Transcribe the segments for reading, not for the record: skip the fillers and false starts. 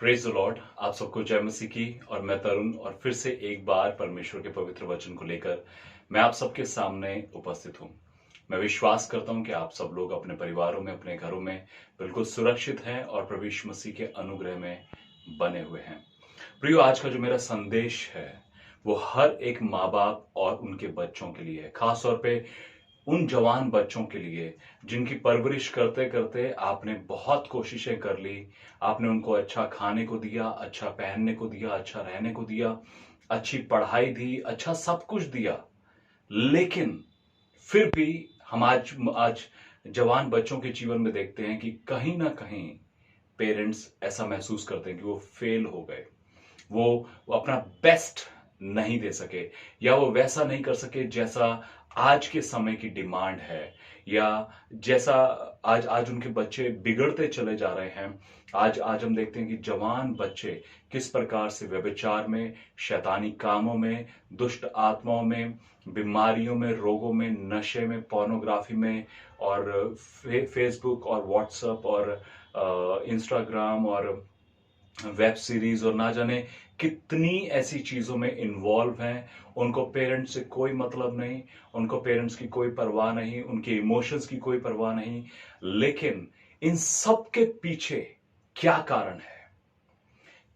Praise the Lord. आप सबको जय मसीह की। और मैं तरुण और फिर से एक बार परमेश्वर के पवित्र वचन को लेकर मैं आप सबके सामने उपस्थित हूं। मैं विश्वास करता हूं कि आप सब लोग अपने परिवारों में, अपने घरों में बिल्कुल सुरक्षित हैं और प्रभु यीशु मसीह के अनुग्रह में बने हुए हैं। प्रियो, आज का जो मेरा संदेश है वो हर एक माँ बाप और उनके बच्चों के लिए है, खास तौर पे उन जवान बच्चों के लिए जिनकी परवरिश करते करते आपने बहुत कोशिशें कर ली। आपने उनको अच्छा खाने को दिया, अच्छा पहनने को दिया, अच्छा रहने को दिया, अच्छी पढ़ाई दी, अच्छा सब कुछ दिया, लेकिन फिर भी हम आज आज जवान बच्चों के जीवन में देखते हैं कि कहीं ना कहीं पेरेंट्स ऐसा महसूस करते हैं कि वो फेल हो गए। वो अपना बेस्ट नहीं दे सके, या वो वैसा नहीं कर सके जैसा आज के समय की डिमांड है, या जैसा आज आज उनके बच्चे बिगड़ते चले जा रहे हैं। आज आज हम देखते हैं कि जवान बच्चे किस प्रकार से व्यभिचार में, शैतानी कामों में, दुष्ट आत्माओं में, बीमारियों में, रोगों में, नशे में, पोर्नोग्राफी में, और फेसबुक और व्हाट्सएप और इंस्टाग्राम और वेब सीरीज और ना जाने कितनी ऐसी चीजों में इन्वॉल्व हैं। उनको पेरेंट्स से कोई मतलब नहीं, उनको पेरेंट्स की कोई परवाह नहीं, उनके इमोशंस की कोई परवाह नहीं। लेकिन इन सब के पीछे क्या कारण है,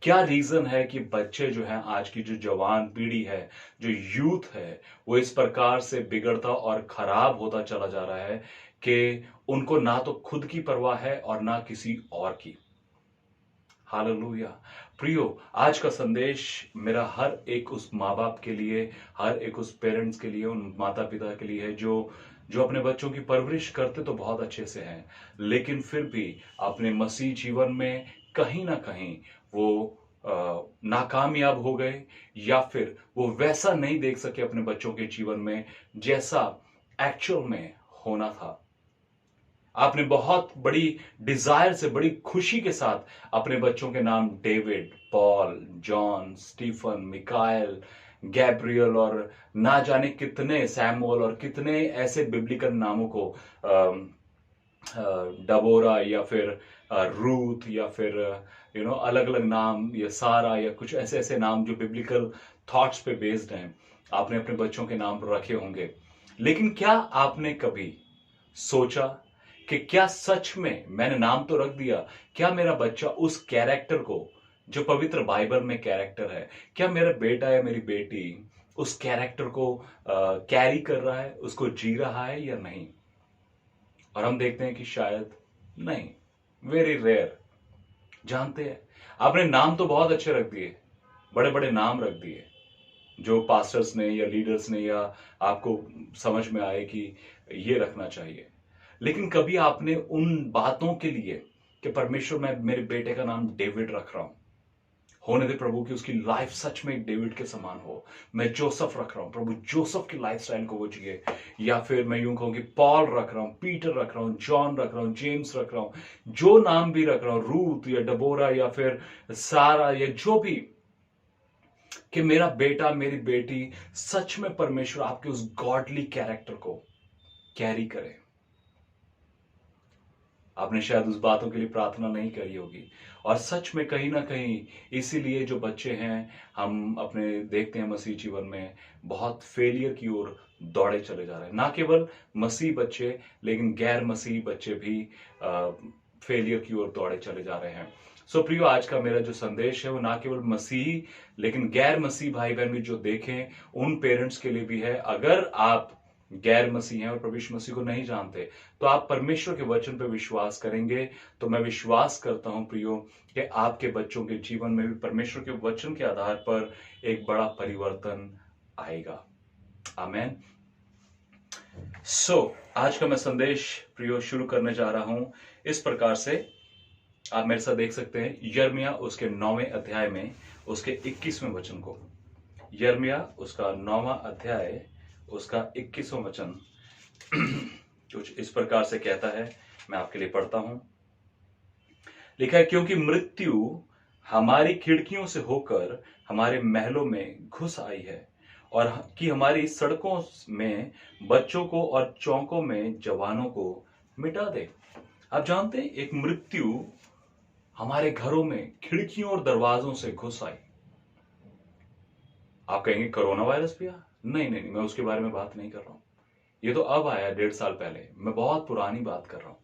क्या रीजन है कि बच्चे जो हैं, आज की जो जवान पीढ़ी है, जो यूथ है, वो इस प्रकार से बिगड़ता और खराब होता चला जा रहा है कि उनको ना तो खुद की परवाह है और ना किसी और की। हालेलुया। प्रियो, आज का संदेश मेरा हर एक उस माँ बाप के लिए, हर एक उस पेरेंट्स के लिए, उन माता पिता के लिए है जो जो अपने बच्चों की परवरिश करते तो बहुत अच्छे से हैं, लेकिन फिर भी अपने मसीह जीवन में कहीं ना कहीं वो नाकामयाब हो गए, या फिर वो वैसा नहीं देख सके अपने बच्चों के जीवन में जैसा एक्चुअल में होना था। आपने बहुत बड़ी डिजायर से, बड़ी खुशी के साथ अपने बच्चों के नाम David, Paul, John, Stephen, Mikael, Gabriel और ना जाने कितने, सैमुअल और कितने ऐसे बिब्लिकल नामों को, डबोरा या फिर रूथ, या फिर अलग अलग नाम, या सारा, या कुछ ऐसे ऐसे नाम जो बिब्लिकल थॉट्स पे बेस्ड हैं, आपने अपने बच्चों के नाम रखे होंगे। लेकिन क्या आपने कभी सोचा कि क्या सच में मैंने नाम तो रख दिया, क्या मेरा बच्चा उस कैरेक्टर को, जो पवित्र बाइबल में कैरेक्टर है, क्या मेरा बेटा या मेरी बेटी उस कैरेक्टर को कैरी कर रहा है, उसको जी रहा है या नहीं? और हम देखते हैं कि शायद नहीं, वेरी रेयर। जानते हैं, आपने नाम तो बहुत अच्छे रख दिए, बड़े बड़े नाम रख दिए, जो पास्टर्स ने या लीडर्स ने या आपको समझ में आए कि ये रखना चाहिए। लेकिन कभी आपने उन बातों के लिए कि परमेश्वर, मैं मेरे बेटे का नाम डेविड रख रहा हूं, होने दे प्रभु कि उसकी लाइफ सच में एक डेविड के समान हो। मैं जोसेफ रख रहा हूं, प्रभु जोसेफ की लाइफस्टाइल को वो जिए। या फिर मैं यूं कहूं कि पॉल रख रहा हूं, पीटर रख रहा हूं, जॉन रख रहा हूं, जेम्स रख रहा हूं, जो नाम भी रख रहा हूं, रूथ या डबोरा या फिर सारा या जो भी, कि मेरा बेटा, मेरी बेटी सच में परमेश्वर आपके उस गॉडली कैरेक्टर को कैरी करे। आपने शायद उस बातों के लिए प्रार्थना नहीं करी होगी, और सच में कहीं ना कहीं इसीलिए जो बच्चे हैं, हम अपने देखते हैं मसीह जीवन में बहुत फेलियर की ओर दौड़े चले जा रहे हैं। ना केवल मसीह बच्चे, लेकिन गैर मसीह बच्चे भी फेलियर की ओर दौड़े चले जा रहे हैं। सो प्रियो, आज का मेरा जो संदेश है वो ना केवल मसीही लेकिन गैर मसीह भाई बहन भी जो देखें, उन पेरेंट्स के लिए भी है। अगर आप गैर मसीह हैं और प्रभु यीशु मसीह को नहीं जानते, तो आप परमेश्वर के वचन पर विश्वास करेंगे, तो मैं विश्वास करता हूं प्रियो कि आपके बच्चों के जीवन में भी परमेश्वर के वचन के आधार पर एक बड़ा परिवर्तन आएगा। आमेन। आज का मैं संदेश प्रियो शुरू करने जा रहा हूं इस प्रकार से। आप मेरे साथ देख सकते हैं यिर्मयाह उसके 9वें अध्याय में उसके 21वें वचन को। यिर्मयाह उसका 9वां अध्याय उसका 21वां वचन कुछ इस प्रकार से कहता है। मैं आपके लिए पढ़ता हूं। लिखा है, क्योंकि मृत्यु हमारी खिड़कियों से होकर हमारे महलों में घुस आई है, और कि हमारी सड़कों में बच्चों को और चौकों में जवानों को मिटा दे। आप जानते हैं, एक मृत्यु हमारे घरों में खिड़कियों और दरवाजों से घुस आई। आप कहेंगे कोरोना वायरस भी आया? नहीं नहीं नहीं, मैं उसके बारे में बात नहीं कर रहा हूं। ये तो अब आया 1.5 साल पहले, मैं बहुत पुरानी बात कर रहा हूं।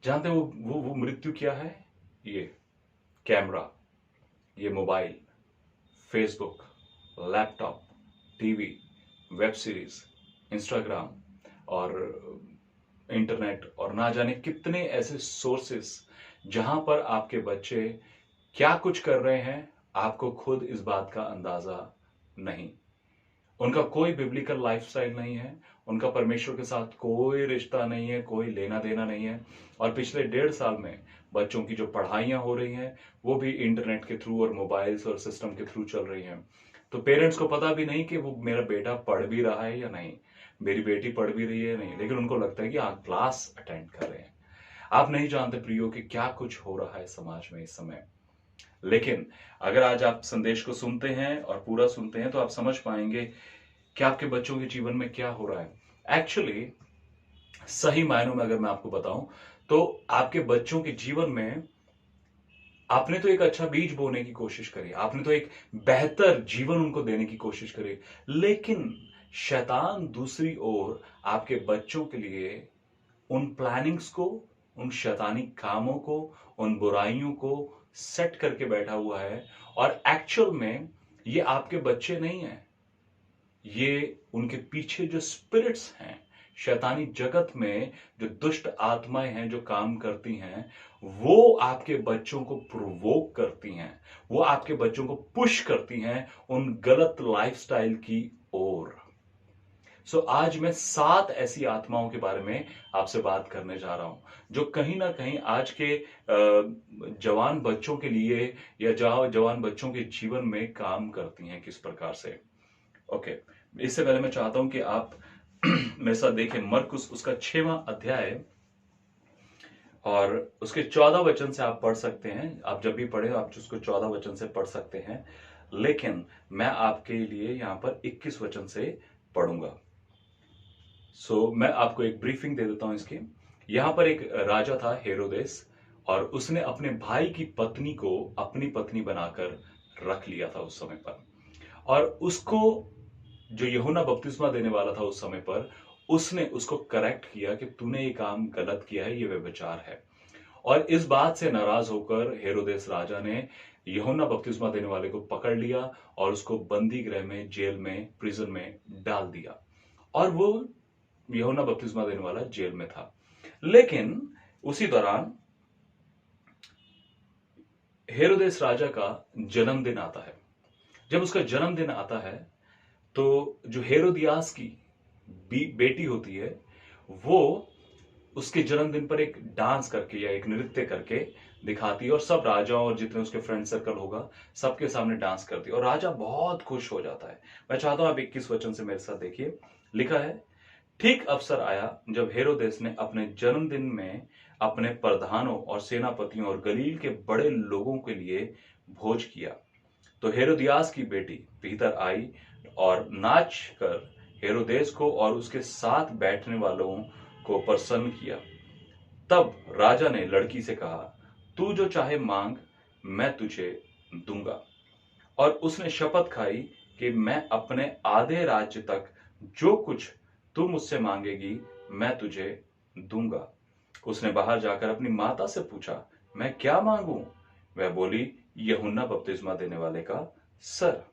जानते हो वो मृत्यु क्या है? ये कैमरा, ये mobile, Facebook, laptop, TV, web series, Instagram और इंटरनेट और ना जाने कितने ऐसे सोर्सेस जहां पर आपके बच्चे क्या कुछ कर रहे हैं, आपको खुद इस बात का अंदाजा नहीं। उनका कोई बिब्लिकल लाइफस्टाइल नहीं है, उनका परमेश्वर के साथ कोई रिश्ता नहीं है, कोई लेना देना नहीं है। और पिछले 1.5 साल में बच्चों की जो पढ़ाइयां हो रही हैं वो भी इंटरनेट के थ्रू और मोबाइल्स और सिस्टम के थ्रू चल रही हैं। तो पेरेंट्स को पता भी नहीं कि वो मेरा बेटा पढ़ भी रहा है या नहीं, मेरी बेटी पढ़ भी रही है या नहीं, लेकिन उनको लगता है कि आप क्लास अटेंड कर रहे हैं। आप नहीं जानते प्रियो कि क्या कुछ हो रहा है समाज में इस समय। लेकिन अगर आज आप संदेश को सुनते हैं और पूरा सुनते हैं तो आप समझ पाएंगे कि आपके बच्चों के जीवन में क्या हो रहा है। एक्चुअली सही मायनों में अगर मैं आपको बताऊं तो आपके बच्चों के जीवन में आपने तो एक अच्छा बीज बोने की कोशिश करी, आपने तो एक बेहतर जीवन उनको देने की कोशिश करी, लेकिन शैतान दूसरी ओर आपके बच्चों के लिए उन प्लानिंग्स को, उन शैतानी कामों को, उन बुराइयों को सेट करके बैठा हुआ है। और एक्चुअल में ये आपके बच्चे नहीं हैं, ये उनके पीछे जो स्पिरिट्स हैं, शैतानी जगत में जो दुष्ट आत्माएं हैं जो काम करती हैं, वो आपके बच्चों को प्रोवोक करती हैं, वो आपके बच्चों को पुश करती हैं उन गलत लाइफस्टाइल की ओर। सो आज मैं 7 ऐसी आत्माओं के बारे में आपसे बात करने जा रहा हूं जो कहीं ना कहीं आज के जवान बच्चों के लिए या जवान बच्चों के जीवन में काम करती हैं किस प्रकार से। ओके, इससे पहले मैं चाहता हूं कि आप मेरे साथ देखें मरकुस उसका 6वां अध्याय और उसके 14 वचन से आप पढ़ सकते हैं। आप जब भी पढ़े आप उसको 14 वचन से पढ़ सकते हैं, लेकिन मैं आपके लिए यहां पर 21 वचन से पढ़ूंगा। मैं आपको एक ब्रीफिंग दे देता हूं इसकी। यहां पर एक राजा था हेरोदेस, और उसने अपने भाई की पत्नी को अपनी पत्नी बनाकर रख लिया था उस समय पर। और उसको जो यूहन्ना बपतिस्मा देने वाला था उस समय पर, उसने उसको करेक्ट किया कि तूने ये काम गलत किया है, ये व्यभिचार है। और इस बात से नाराज होकर हेरोदेस राजा ने यूहन्ना बपतिस्मा देने वाले को पकड़ लिया और उसको बंदी गृह में, जेल में, प्रिजन में डाल दिया। और वो यूहन्ना बपतिस्मा देने वाला जेल में था। लेकिन उसी दौरान हेरोदेस राजा का जन्मदिन आता है। जब उसका जन्मदिन आता है तो जो हेरोदियास की बेटी होती है वो उसके जन्मदिन पर एक डांस करके या एक नृत्य करके दिखाती है, और सब राजाओं और जितने उसके फ्रेंड सर्कल होगा सबके सामने डांस करती है, और राजा बहुत खुश हो जाता है। मैं चाहता हूं आप 21 वचन से मेरे साथ देखिए। लिखा है, ठीक अवसर आया जब हेरोदेस ने अपने जन्मदिन में अपने प्रधानों और सेनापतियों और गलील के बड़े लोगों के लिए भोज किया, तो हेरोदियास की बेटी भीतर आई और नाच कर हेरोदेस को और उसके साथ बैठने वालों को प्रसन्न किया। तब राजा ने लड़की से कहा, तू जो चाहे मांग, मैं तुझे दूंगा। और उसने शपथ खाई कि मैं अपने आधे राज्य तक जो कुछ तू मुझसे मांगेगी मैं तुझे दूंगा। उसने बाहर जाकर अपनी माता से पूछा, मैं क्या मांगूं? वह बोली, यूहन्ना बपतिस्मा देने वाले का सर।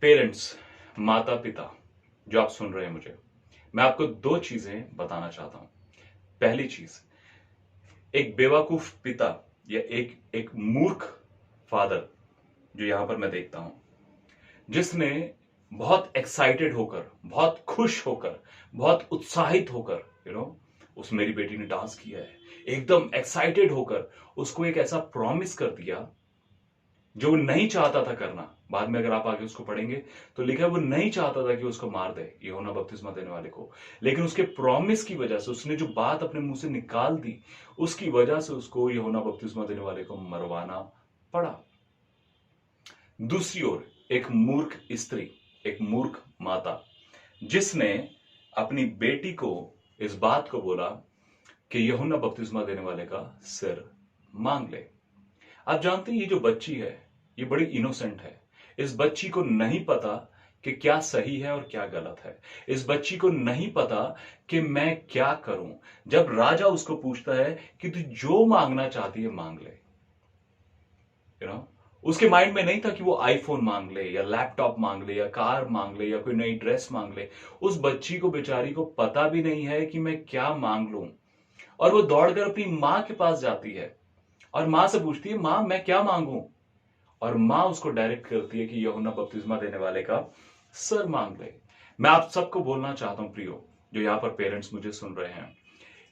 पेरेंट्स, माता पिता जो आप सुन रहे हैं मुझे, मैं आपको 2 चीजें बताना चाहता हूं। पहली चीज, एक बेवकूफ पिता या एक मूर्ख फादर जो यहां पर मैं देखता हूं, जिसने बहुत एक्साइटेड होकर, बहुत खुश होकर, बहुत उत्साहित होकर, उस मेरी बेटी ने डांस किया है, एकदम एक्साइटेड होकर उसको एक ऐसा प्रॉमिस कर दिया जो वो नहीं चाहता था करना। बाद में अगर आप आगे उसको पढ़ेंगे तो लिखा है वो नहीं चाहता था कि उसको मार दे, यूहन्ना बपतिस्मा देने वाले को, लेकिन उसके प्रॉमिस की वजह से, उसने जो बात अपने मुंह से निकाल दी, उसकी वजह से उसको यूहन्ना बपतिस्मा देने वाले को मरवाना पड़ा। दूसरी ओर एक मूर्ख स्त्री, एक मूर्ख माता, जिसने अपनी बेटी को इस बात को बोला कि यूहन्ना बपतिस्मा देने वाले का सिर मांग ले। आप जानते हैं ये जो बच्ची है ये बड़ी इनोसेंट है। इस बच्ची को नहीं पता कि क्या सही है और क्या गलत है। इस बच्ची को नहीं पता कि मैं क्या करूं। जब राजा उसको पूछता है कि तू जो मांगना चाहती है मांग ले, उसके माइंड में नहीं था कि वो आईफोन मांग ले या लैपटॉप मांग ले या कार मांग ले या कोई नई ड्रेस मांग ले। उस बच्ची को बेचारी को पता भी नहीं है कि मैं क्या मांग लूं। और वो दौड़कर अपनी मां के पास जाती है और मां से पूछती है, मां मैं क्या मांगूं। और मां उसको डायरेक्ट करती है कि यूहन्ना बपतिस्मा देने वाले का सर मांग ले। मैं आप सबको बोलना चाहता हूं प्रियो, जो यहां पर पेरेंट्स मुझे सुन रहे हैं,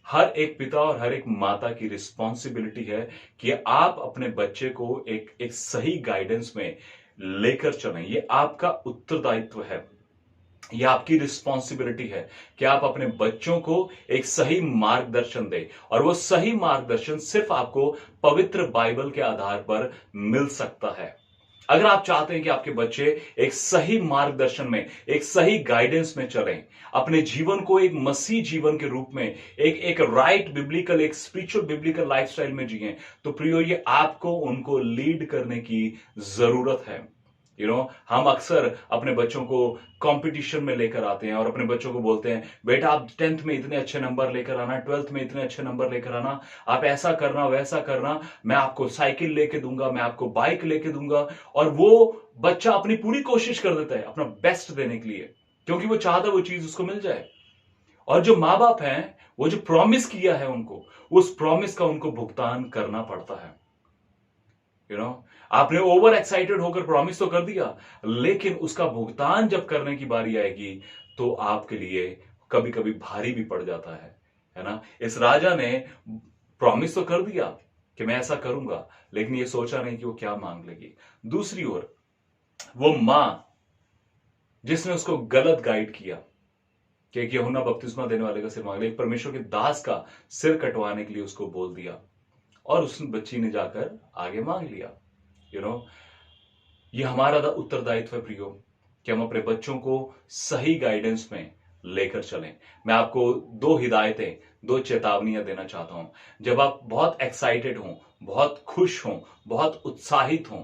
हर एक पिता और हर एक माता की रिस्पॉन्सिबिलिटी है कि आप अपने बच्चे को एक सही गाइडेंस में लेकर चलें। ये आपका उत्तरदायित्व है, ये आपकी रिस्पॉन्सिबिलिटी है कि आप अपने बच्चों को एक सही मार्गदर्शन दें। और वो सही मार्गदर्शन सिर्फ आपको पवित्र बाइबल के आधार पर मिल सकता है। अगर आप चाहते हैं कि आपके बच्चे एक सही मार्गदर्शन में, एक सही गाइडेंस में चलें, अपने जीवन को एक मसीह जीवन के रूप में, एक राइट बिब्लिकल, एक स्पिरिचुअल बिब्लिकल लाइफस्टाइल में जिएं, तो प्रियो ये आपको उनको लीड करने की जरूरत है। हम अक्सर अपने बच्चों को कंपटीशन में लेकर आते हैं और अपने बच्चों को बोलते हैं, बेटा आप 10th में इतने अच्छे नंबर लेकर आना, 12th में इतने अच्छे नंबर लेकर आना, आप ऐसा करना वैसा करना, मैं आपको साइकिल लेके दूंगा, मैं आपको बाइक लेके दूंगा। और वो बच्चा अपनी पूरी कोशिश कर देता है अपना बेस्ट देने के लिए, क्योंकि वो चाहता है वो चीज उसको मिल जाए। और जो माँ बाप हैं, वो जो प्रॉमिस किया है उनको, उस प्रॉमिस का उनको भुगतान करना पड़ता है। आपने ओवर एक्साइटेड होकर प्रॉमिस तो कर दिया, लेकिन उसका भुगतान जब करने की बारी आएगी तो आपके लिए कभी कभी भारी भी पड़ जाता है ना। इस राजा ने प्रॉमिस तो कर दिया कि मैं ऐसा करूंगा, लेकिन ये सोचा नहीं कि वो क्या मांग लेगी। दूसरी ओर वो मां जिसने उसको गलत गाइड किया कि यूहन्ना बपतिस्मा देने वाले का सिर मांग ले, एक परमेश्वर के दास का सिर कटवाने के लिए उसको बोल दिया, और उस बच्ची ने जाकर आगे मांग लिया। ये हमारा उत्तरदायित्व है प्रियो, कि हम अपने बच्चों को सही गाइडेंस में लेकर चलें। मैं आपको दो हिदायतें, दो चेतावनियां देना चाहता हूं। जब आप बहुत एक्साइटेड हों, बहुत खुश हों, बहुत उत्साहित हों,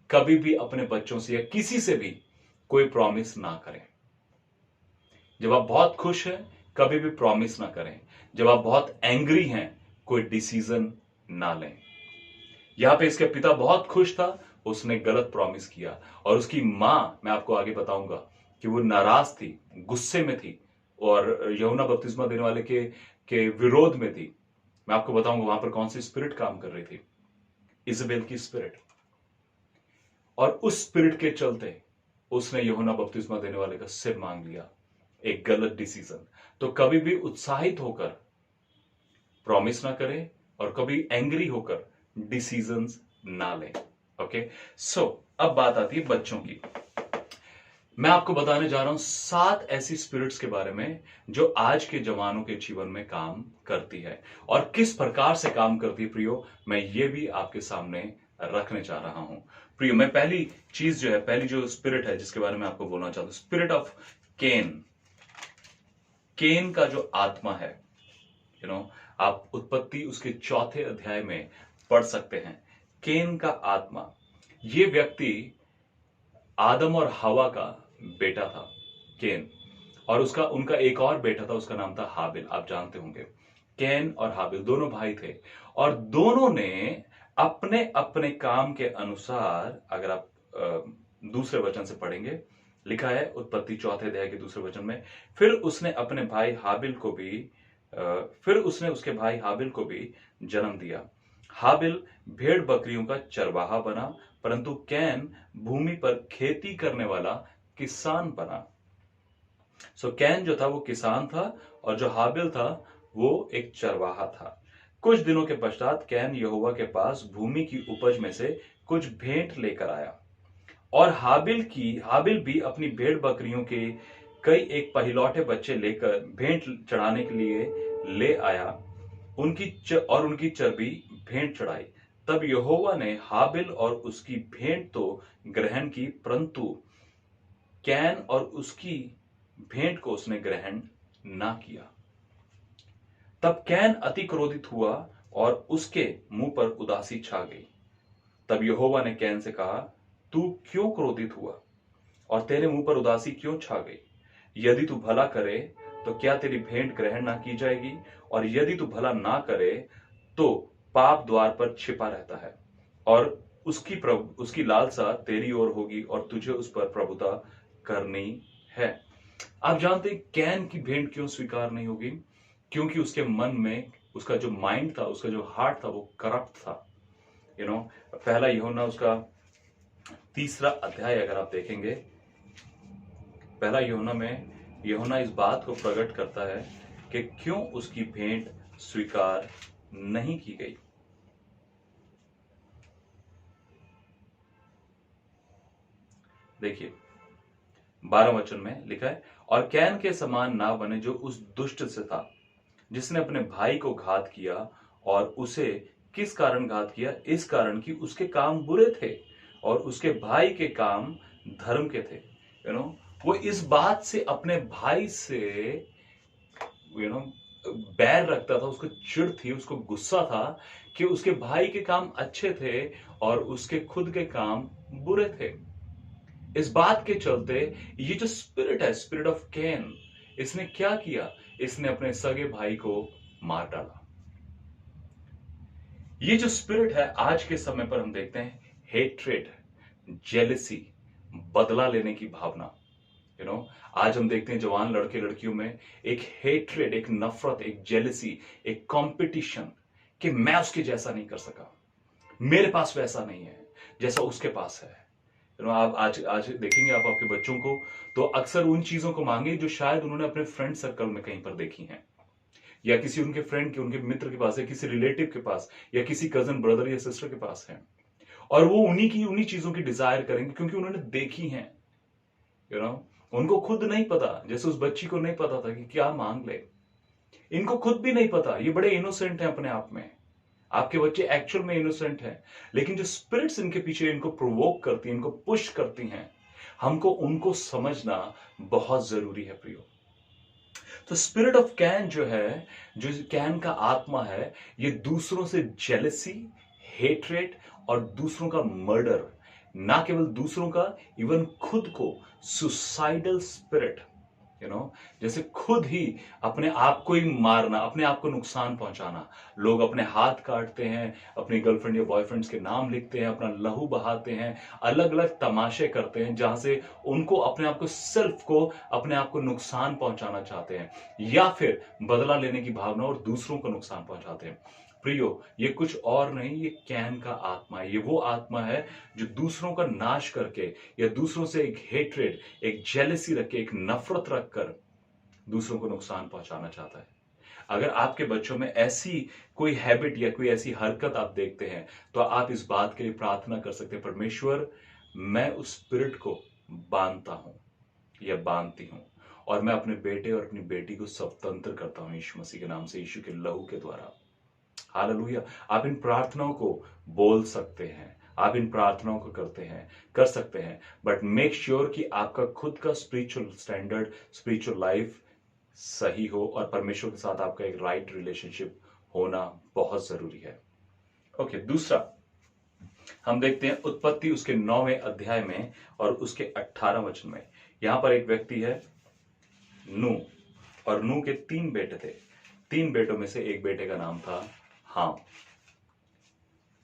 कभी भी अपने बच्चों से या किसी से भी कोई प्रॉमिस ना करें। जब आप बहुत खुश हैं, कभी भी प्रॉमिस ना करें। जब आप बहुत एंग्री हैं, कोई डिसीजन ना लें। यहां पे इसके पिता बहुत खुश था, उसने गलत प्रॉमिस किया, और उसकी मां, मैं आपको आगे बताऊंगा कि वो नाराज थी, गुस्से में थी, और यूहन्ना बपतिस्मा देने वाले के विरोध में थी। मैं आपको बताऊंगा वहां पर कौन सी स्पिरिट काम कर रही थी, इजबेल की स्पिरिट। और उस स्पिरिट के चलते उसने यूहन्ना बपतिस्मा देने वाले का सिर मांग लिया, एक गलत डिसीजन। तो कभी भी उत्साहित होकर प्रॉमिस ना करें, और कभी एंग्री होकर डिसीजंस ना लें। ओके, सो अब बात आती है बच्चों की। मैं आपको बताने जा रहा हूं 7 ऐसी स्पिरिट्स के बारे में जो आज के जवानों के जीवन में काम करती है, और किस प्रकार से काम करती है प्रियो, मैं ये भी आपके सामने रखने जा रहा हूं। प्रियो, मैं पहली चीज जो है, पहली जो स्पिरिट है जिसके बारे में आपको बोलना चाहता हूं, स्पिरिट ऑफ केन। केन का जो आत्मा है, आप उत्पत्ति उसके 4थे अध्याय में पढ़ सकते हैं। केन का आत्मा, ये व्यक्ति आदम और हवा का बेटा था, केन, और उनका एक और बेटा था, उसका नाम था हाबिल। आप जानते होंगे, केन और हाबिल दोनों भाई थे, और दोनों ने अपने अपने काम के अनुसार, अगर आप दूसरे वचन से पढ़ेंगे, लिखा है उत्पत्ति 4थे अध्याय के दूसरे वचन में, फिर उसने उसके भाई हाबिल को भी जन्म दिया। हाबिल भेड़ बकरियों का चरवाहा बना, परंतु कैन भूमि पर खेती करने वाला किसान बना। कैन जो था वो किसान था, और जो हाबिल था वो एक चरवाहा था। कुछ दिनों के पश्चात कैन यहोवा के पास भूमि की उपज में से कुछ भेंट लेकर आया, और हाबिल भी अपनी भेड़ बकरियों के कई एक पहिलौठे बच्चे लेकर भेंट चढ़ाने के लिए ले आया, उनकी चर्बी भेंट चढ़ाई। तब यहोवा ने हाबिल और उसकी भेंट तो ग्रहण की, परंतु कैन और उसकी भेंट को उसने ग्रहण ना किया। तब कैन अति क्रोधित हुआ और उसके मुंह पर उदासी छा गई। तब यहोवा ने कैन से कहा, तू क्यों क्रोधित हुआ और तेरे मुंह पर उदासी क्यों छा गई? यदि तू भला करे तो क्या तेरी भेंट ग्रहण ना की जाएगी, और यदि तू भला ना करे तो पाप द्वार पर छिपा रहता है और उसकी लालसा तेरी ओर होगी और तुझे उस पर प्रभुता करनी है। आप जानते हैं कैन की भेंट क्यों स्वीकार नहीं होगी? क्योंकि उसके मन में, उसका जो माइंड था, उसका जो हार्ट था, वो करप्ट था। पहला यूहन्ना उसका 3 अध्याय अगर आप देखेंगे, पहला यूहन्ना में यूहन्ना इस बात को प्रकट करता है कि क्यों उसकी भेंट स्वीकार नहीं की गई। देखिए 12 वचन में लिखा है, और कैन के समान ना बने जो उस दुष्ट से था, जिसने अपने भाई को घात किया। और उसे किस कारण घात किया? इस कारण कि उसके काम बुरे थे और उसके भाई के काम धर्म के थे। वो इस बात से अपने भाई से बैर रखता था, उसको चिढ़ थी, उसको गुस्सा था कि उसके भाई के काम अच्छे थे और उसके खुद के काम बुरे थे। इस बात के चलते ये जो स्पिरिट है, स्पिरिट ऑफ कैन, इसने क्या किया? इसने अपने सगे भाई को मार डाला। ये जो स्पिरिट है आज के समय पर हम देखते हैं, हेट्रेड, जेलसी, बदला लेने की भावना। आज हम देखते हैं जवान लड़के लड़कियों में एक हेट्रेड, एक नफरत, एक जेलसी, एक कंपटीशन कि मैं उसके जैसा नहीं कर सका, मेरे पास वैसा नहीं है जैसा उसके पास है। आप आज देखेंगे आप आपके बच्चों को तो अक्सर उन चीजों को मांगे जो शायद उन्होंने अपने फ्रेंड सर्कल में कहीं पर देखी हैं, या किसी उनके फ्रेंड के, उनके मित्र के पास, या किसी रिलेटिव के पास, या किसी कजन ब्रदर या सिस्टर के पास है, और वो उन्हीं चीजों की डिजायर करेंगे क्योंकि उन्होंने देखी हैं। उनको खुद नहीं पता, जैसे उस बच्ची को नहीं पता था कि क्या मांग ले। इनको खुद भी नहीं पता, ये बड़े इनोसेंट हैं अपने आप में। आपके बच्चे एक्चुअल में इनोसेंट हैं, लेकिन जो स्पिरिट्स इनके पीछे इनको प्रोवोक करती हैं, इनको पुश करती हैं, हमको उनको समझना बहुत जरूरी है प्रियो। तो स्पिरिट ऑफ कैन जो है, जो कैन का आत्मा है, ये दूसरों से जेलसी, हेट्रेट और दूसरों का मर्डर, ना केवल दूसरों का, इवन खुद को, सुसाइडल स्पिरिट, जैसे खुद ही अपने आप को ही मारना, अपने आप को नुकसान पहुंचाना। लोग अपने हाथ काटते हैं, अपनी गर्लफ्रेंड या बॉयफ्रेंड्स के नाम लिखते हैं, अपना लहू बहाते हैं, अलग अलग तमाशे करते हैं जहां से उनको अपने आप को, सेल्फ को, अपने आप को नुकसान पहुंचाना चाहते हैं, या फिर बदला लेने की भावना और दूसरों को नुकसान पहुंचाते हैं। प्रियो, ये कुछ और नहीं, ये कैन का आत्मा है। ये वो आत्मा है जो दूसरों का नाश करके, या दूसरों से एक हेट्रेड, एक जेलसी रख के, एक नफरत रखकर दूसरों को नुकसान पहुंचाना चाहता है। अगर आपके बच्चों में ऐसी कोई हैबिट या कोई ऐसी हरकत आप देखते हैं, तो आप इस बात के लिए प्रार्थना कर सकते हैं, परमेश्वर, मैं उस स्पिरिट को बांधता हूं या बांधती हूं, और मैं अपने बेटे और अपनी बेटी को स्वतंत्र करता हूं यीशु मसीह के नाम से, यीशु के लहू के द्वारा। हालेलुया। आप इन प्रार्थनाओं को बोल सकते हैं, आप इन प्रार्थनाओं को कर सकते हैं, बट मेक श्योर कि आपका खुद का स्पिरिचुअल स्टैंडर्ड, स्पिरिचुअल लाइफ सही हो, और परमेश्वर के साथ आपका एक राइट रिलेशनशिप होना बहुत जरूरी है। ओके, दूसरा हम देखते हैं उत्पत्ति उसके 9वें अध्याय में और उसके 18 वचन में। यहां पर एक व्यक्ति है नू, और नू के 3 बेटे थे। 3 बेटों में से एक बेटे का नाम था हाम।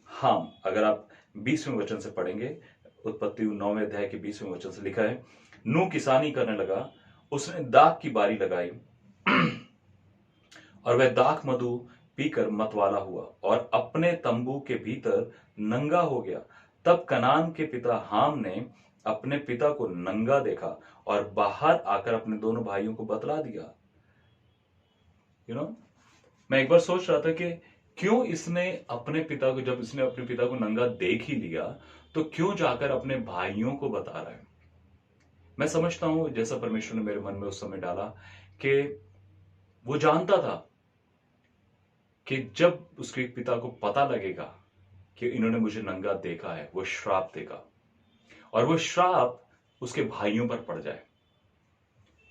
हाम, अगर आप 20वें वचन से पढ़ेंगे, उत्पत्ति 9वें अध्याय के 20वें वचन से लिखा है, नू किसानी करने लगा, उसने दाख की बारी लगाई और वह दाख मधु पीकर मतवाला हुआ और अपने तंबू के भीतर नंगा हो गया। तब कनान के पिता हाम ने अपने पिता को नंगा देखा और बाहर आकर अपने दोनों भाइयों को बतला दिया। मैं एक बार सोच रहा था कि क्यों इसने अपने पिता को, जब इसने अपने पिता को नंगा देख ही लिया, तो क्यों जाकर अपने भाइयों को बता रहा है? मैं समझता हूं, जैसा परमेश्वर ने मेरे मन में उस समय डाला, कि वो जानता था कि जब उसके पिता को पता लगेगा कि इन्होंने मुझे नंगा देखा है, वो श्राप देगा, और वो श्राप उसके भाइयों पर पड़ जाए।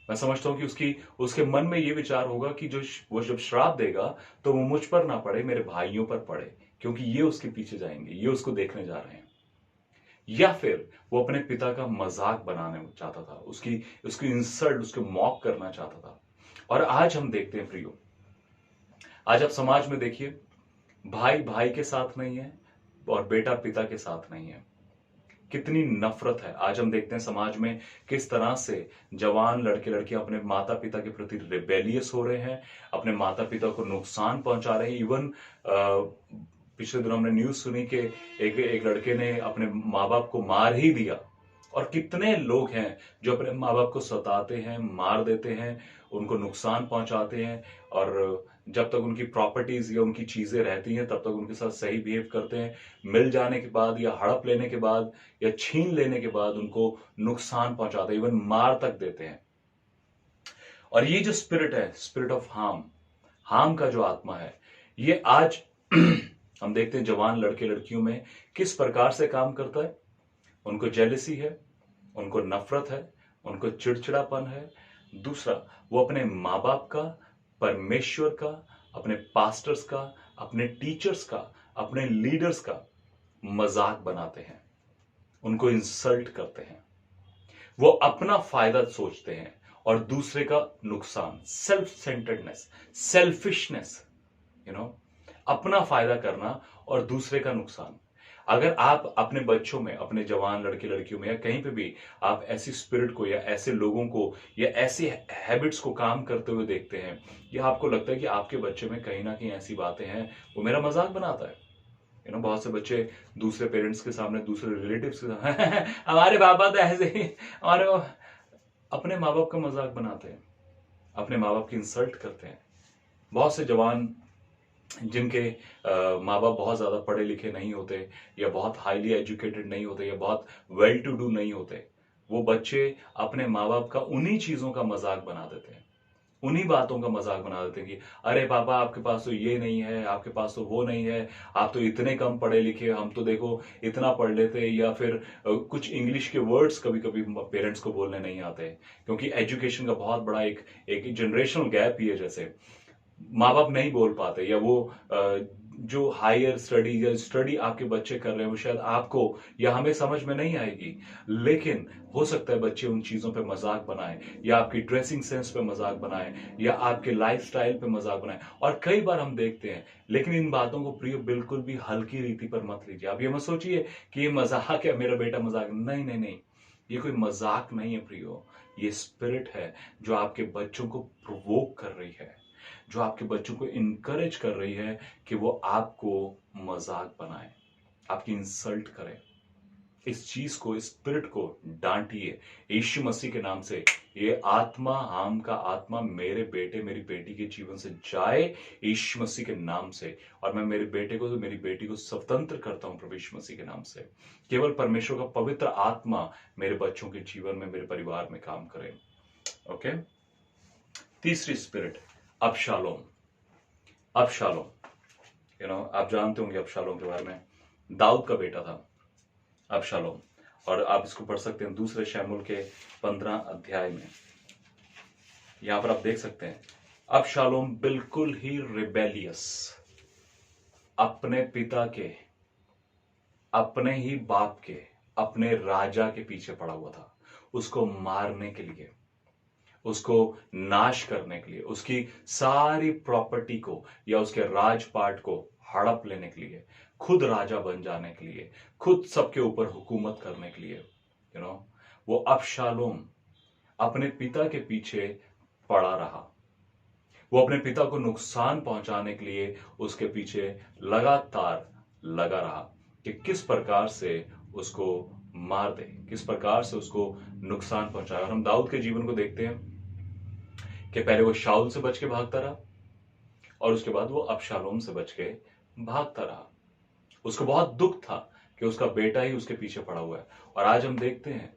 मैं समझता हूं कि उसकी उसके मन में ये विचार होगा कि जो वो जब श्राप देगा तो वो मुझ पर ना पड़े, मेरे भाइयों पर पड़े, क्योंकि ये उसके पीछे जाएंगे, ये उसको देखने जा रहे हैं। या फिर वो अपने पिता का मजाक बनाने चाहता था, उसकी उसकी इंसल्ट, उसको मॉक करना चाहता था। और आज हम देखते हैं प्रियो, आज आप समाज में देखिए, भाई भाई के साथ नहीं है और बेटा पिता के साथ नहीं है। कितनी नफरत है। आज हम देखते हैं समाज में किस तरह से जवान लड़के लड़कियां अपने माता पिता के प्रति रिबेलियस हो रहे हैं, अपने माता पिता को नुकसान पहुंचा रहे हैं। इवन पिछले दिनों हमने न्यूज सुनी कि एक एक लड़के ने अपने माँ बाप को मार ही दिया। और कितने लोग हैं जो अपने माँ बाप को सताते हैं, मार देते हैं, उनको नुकसान पहुंचाते हैं, और जब तक उनकी प्रॉपर्टीज या उनकी चीजें रहती हैं तब तक उनके साथ सही बिहेव करते हैं। मिल जाने के बाद या हड़प लेने के बाद या छीन लेने के बाद उनको नुकसान पहुंचाते हैं, इवन मार तक देते हैं। और ये जो स्पिरिट है, स्पिरिट ऑफ हार्म, हार्म का जो आत्मा है, ये आज हम देखते हैं जवान लड़के लड़कियों में किस प्रकार से काम करता है। उनको जेलसी है, उनको नफरत है, उनको चिड़चिड़ापन है। दूसरा, वो अपने माँ बाप का, परमेश्वर का, अपने पास्टर्स का, अपने टीचर्स का, अपने लीडर्स का मजाक बनाते हैं, उनको इंसल्ट करते हैं। वो अपना फायदा सोचते हैं और दूसरे का नुकसान, सेल्फ सेंटर्डनेस, सेल्फिशनेस, अपना फायदा करना और दूसरे का नुकसान। अगर आप अपने बच्चों में, अपने जवान लड़के लड़कियों में या कहीं पे भी आप ऐसी स्पिरिट को या ऐसे लोगों को या ऐसी हैबिट्स को काम करते हुए देखते हैं, या आपको लगता है कि आपके बच्चे में कहीं ना कहीं ऐसी बातें हैं, वो मेरा मजाक बनाता है। बहुत से बच्चे दूसरे पेरेंट्स के सामने, दूसरे रिलेटिव्स के सामने हमारे पापा तो ऐसे ही, हमारे अपने माँ बाप का मजाक बनाते हैं, अपने माँ बाप की इंसल्ट करते हैं। बहुत से जवान जिनके माँ बाप बहुत ज्यादा पढ़े लिखे नहीं होते, या बहुत हाईली एजुकेटेड नहीं होते, या बहुत वेल टू डू नहीं होते, वो बच्चे अपने माँ बाप का उन्हीं चीजों का मजाक बना देते हैं, उन्हीं बातों का मजाक बना देते हैं कि अरे पापा आपके पास तो ये नहीं है, आपके पास तो वो नहीं है, आप तो इतने कम पढ़े लिखे, हम तो देखो इतना पढ़ लेते। या फिर कुछ इंग्लिश के वर्ड्स कभी कभी पेरेंट्स को बोलने नहीं आते, क्योंकि एजुकेशन का बहुत बड़ा एक एक जनरेशनल गैप ही है। जैसे माँ बाप नहीं बोल पाते, या वो जो हायर स्टडी या स्टडी आपके बच्चे कर रहे हैं वो शायद आपको या हमें समझ में नहीं आएगी, लेकिन हो सकता है बच्चे उन चीजों पे मजाक बनाए, या आपकी ड्रेसिंग सेंस पे मजाक बनाए, या आपके लाइफस्टाइल पे मजाक बनाए। और कई बार हम देखते हैं, लेकिन इन बातों को प्रिय बिल्कुल भी हल्की रीति पर मत लीजिए। आप ये मत सोचिए कि ये मजाक है, मेरा बेटा मजाक, नहीं नहीं नहीं, ये कोई मजाक नहीं है प्रियो। ये स्पिरिट है जो आपके बच्चों को प्रोवोक कर रही है, जो आपके बच्चों को इनकरेज कर रही है कि वो आपको मजाक बनाए, आपकी इंसल्ट करें। इस चीज को, इस स्पिरिट को डांटिए यीशु मसीह के नाम से। ये आत्मा, हाम का आत्मा मेरे बेटे मेरी बेटी के जीवन से जाए यीशु मसीह के नाम से। और मैं मेरे बेटे को, मेरी बेटी को स्वतंत्र करता हूं प्रभु यीशु मसीह के नाम से। केवल परमेश्वर का पवित्र आत्मा मेरे बच्चों के जीवन में, मेरे परिवार में काम करे। ओके। तीसरी स्पिरिट, अबशालोम। अबशालोम, आप जानते होंगे अबशालोम के बारे में, दाऊद का बेटा था अबशालोम। और आप इसको पढ़ सकते हैं दूसरे शमूएल के 15 अध्याय में। यहां पर आप देख सकते हैं अबशालोम बिल्कुल ही रिबेलियस, अपने पिता के, अपने ही बाप के, अपने राजा के पीछे पड़ा हुआ था, उसको मारने के लिए, उसको नाश करने के लिए, उसकी सारी प्रॉपर्टी को या उसके राजपाट को हड़प लेने के लिए, खुद राजा बन जाने के लिए, खुद सबके ऊपर हुकूमत करने के लिए, वो अबशालोम अपने पिता के पीछे पड़ा रहा। वो अपने पिता को नुकसान पहुंचाने के लिए उसके पीछे लगातार लगा रहा कि किस प्रकार से उसको मार दे, किस प्रकार से उसको नुकसान पहुंचाए। और हम दाऊद के जीवन को देखते हैं कि पहले वो शाऊल से बच के भागता रहा, और उसके बाद वो अबशालोम से बच के भागता रहा। उसको बहुत दुख था कि उसका बेटा ही उसके पीछे पड़ा हुआ है। और आज हम देखते हैं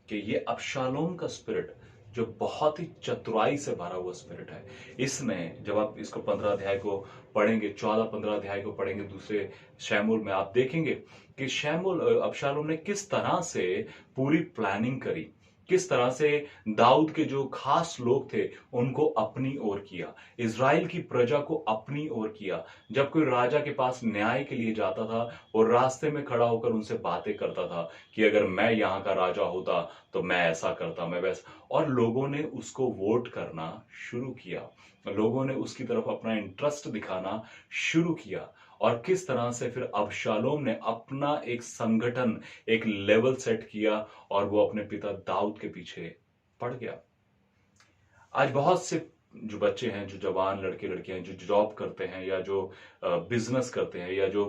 कि ये अबशालोम का स्पिरिट, जो बहुत ही चतुराई से भरा हुआ स्पिरिट है, इसने, जब आप इसको 15 अध्याय को पढ़ेंगे, 14-15 अध्याय को पढ़ेंगे दूसरे शमूएल में, आप देखेंगे कि अबशालोम ने किस तरह से पूरी प्लानिंग करी किस तरह से दाऊद के जो खास लोग थे उनको अपनी ओर किया, इज़राइल की प्रजा को अपनी ओर किया। जब कोई राजा के पास न्याय के लिए जाता था और रास्ते में खड़ा होकर उनसे बातें करता था कि अगर मैं यहाँ का राजा होता तो मैं ऐसा करता, मैं वैसा, और लोगों ने उसको वोट करना शुरू किया, लोगों ने उसकी तरफ अपना इंटरेस्ट दिखाना शुरू किया। और किस तरह से फिर अबशालोम ने अपना एक संगठन, एक लेवल सेट किया और वो अपने पिता दाऊद के पीछे पड़ गया। आज बहुत से जो बच्चे हैं, जो जवान लड़के लड़कियां हैं, जो जॉब करते हैं या जो बिजनेस करते हैं, या जो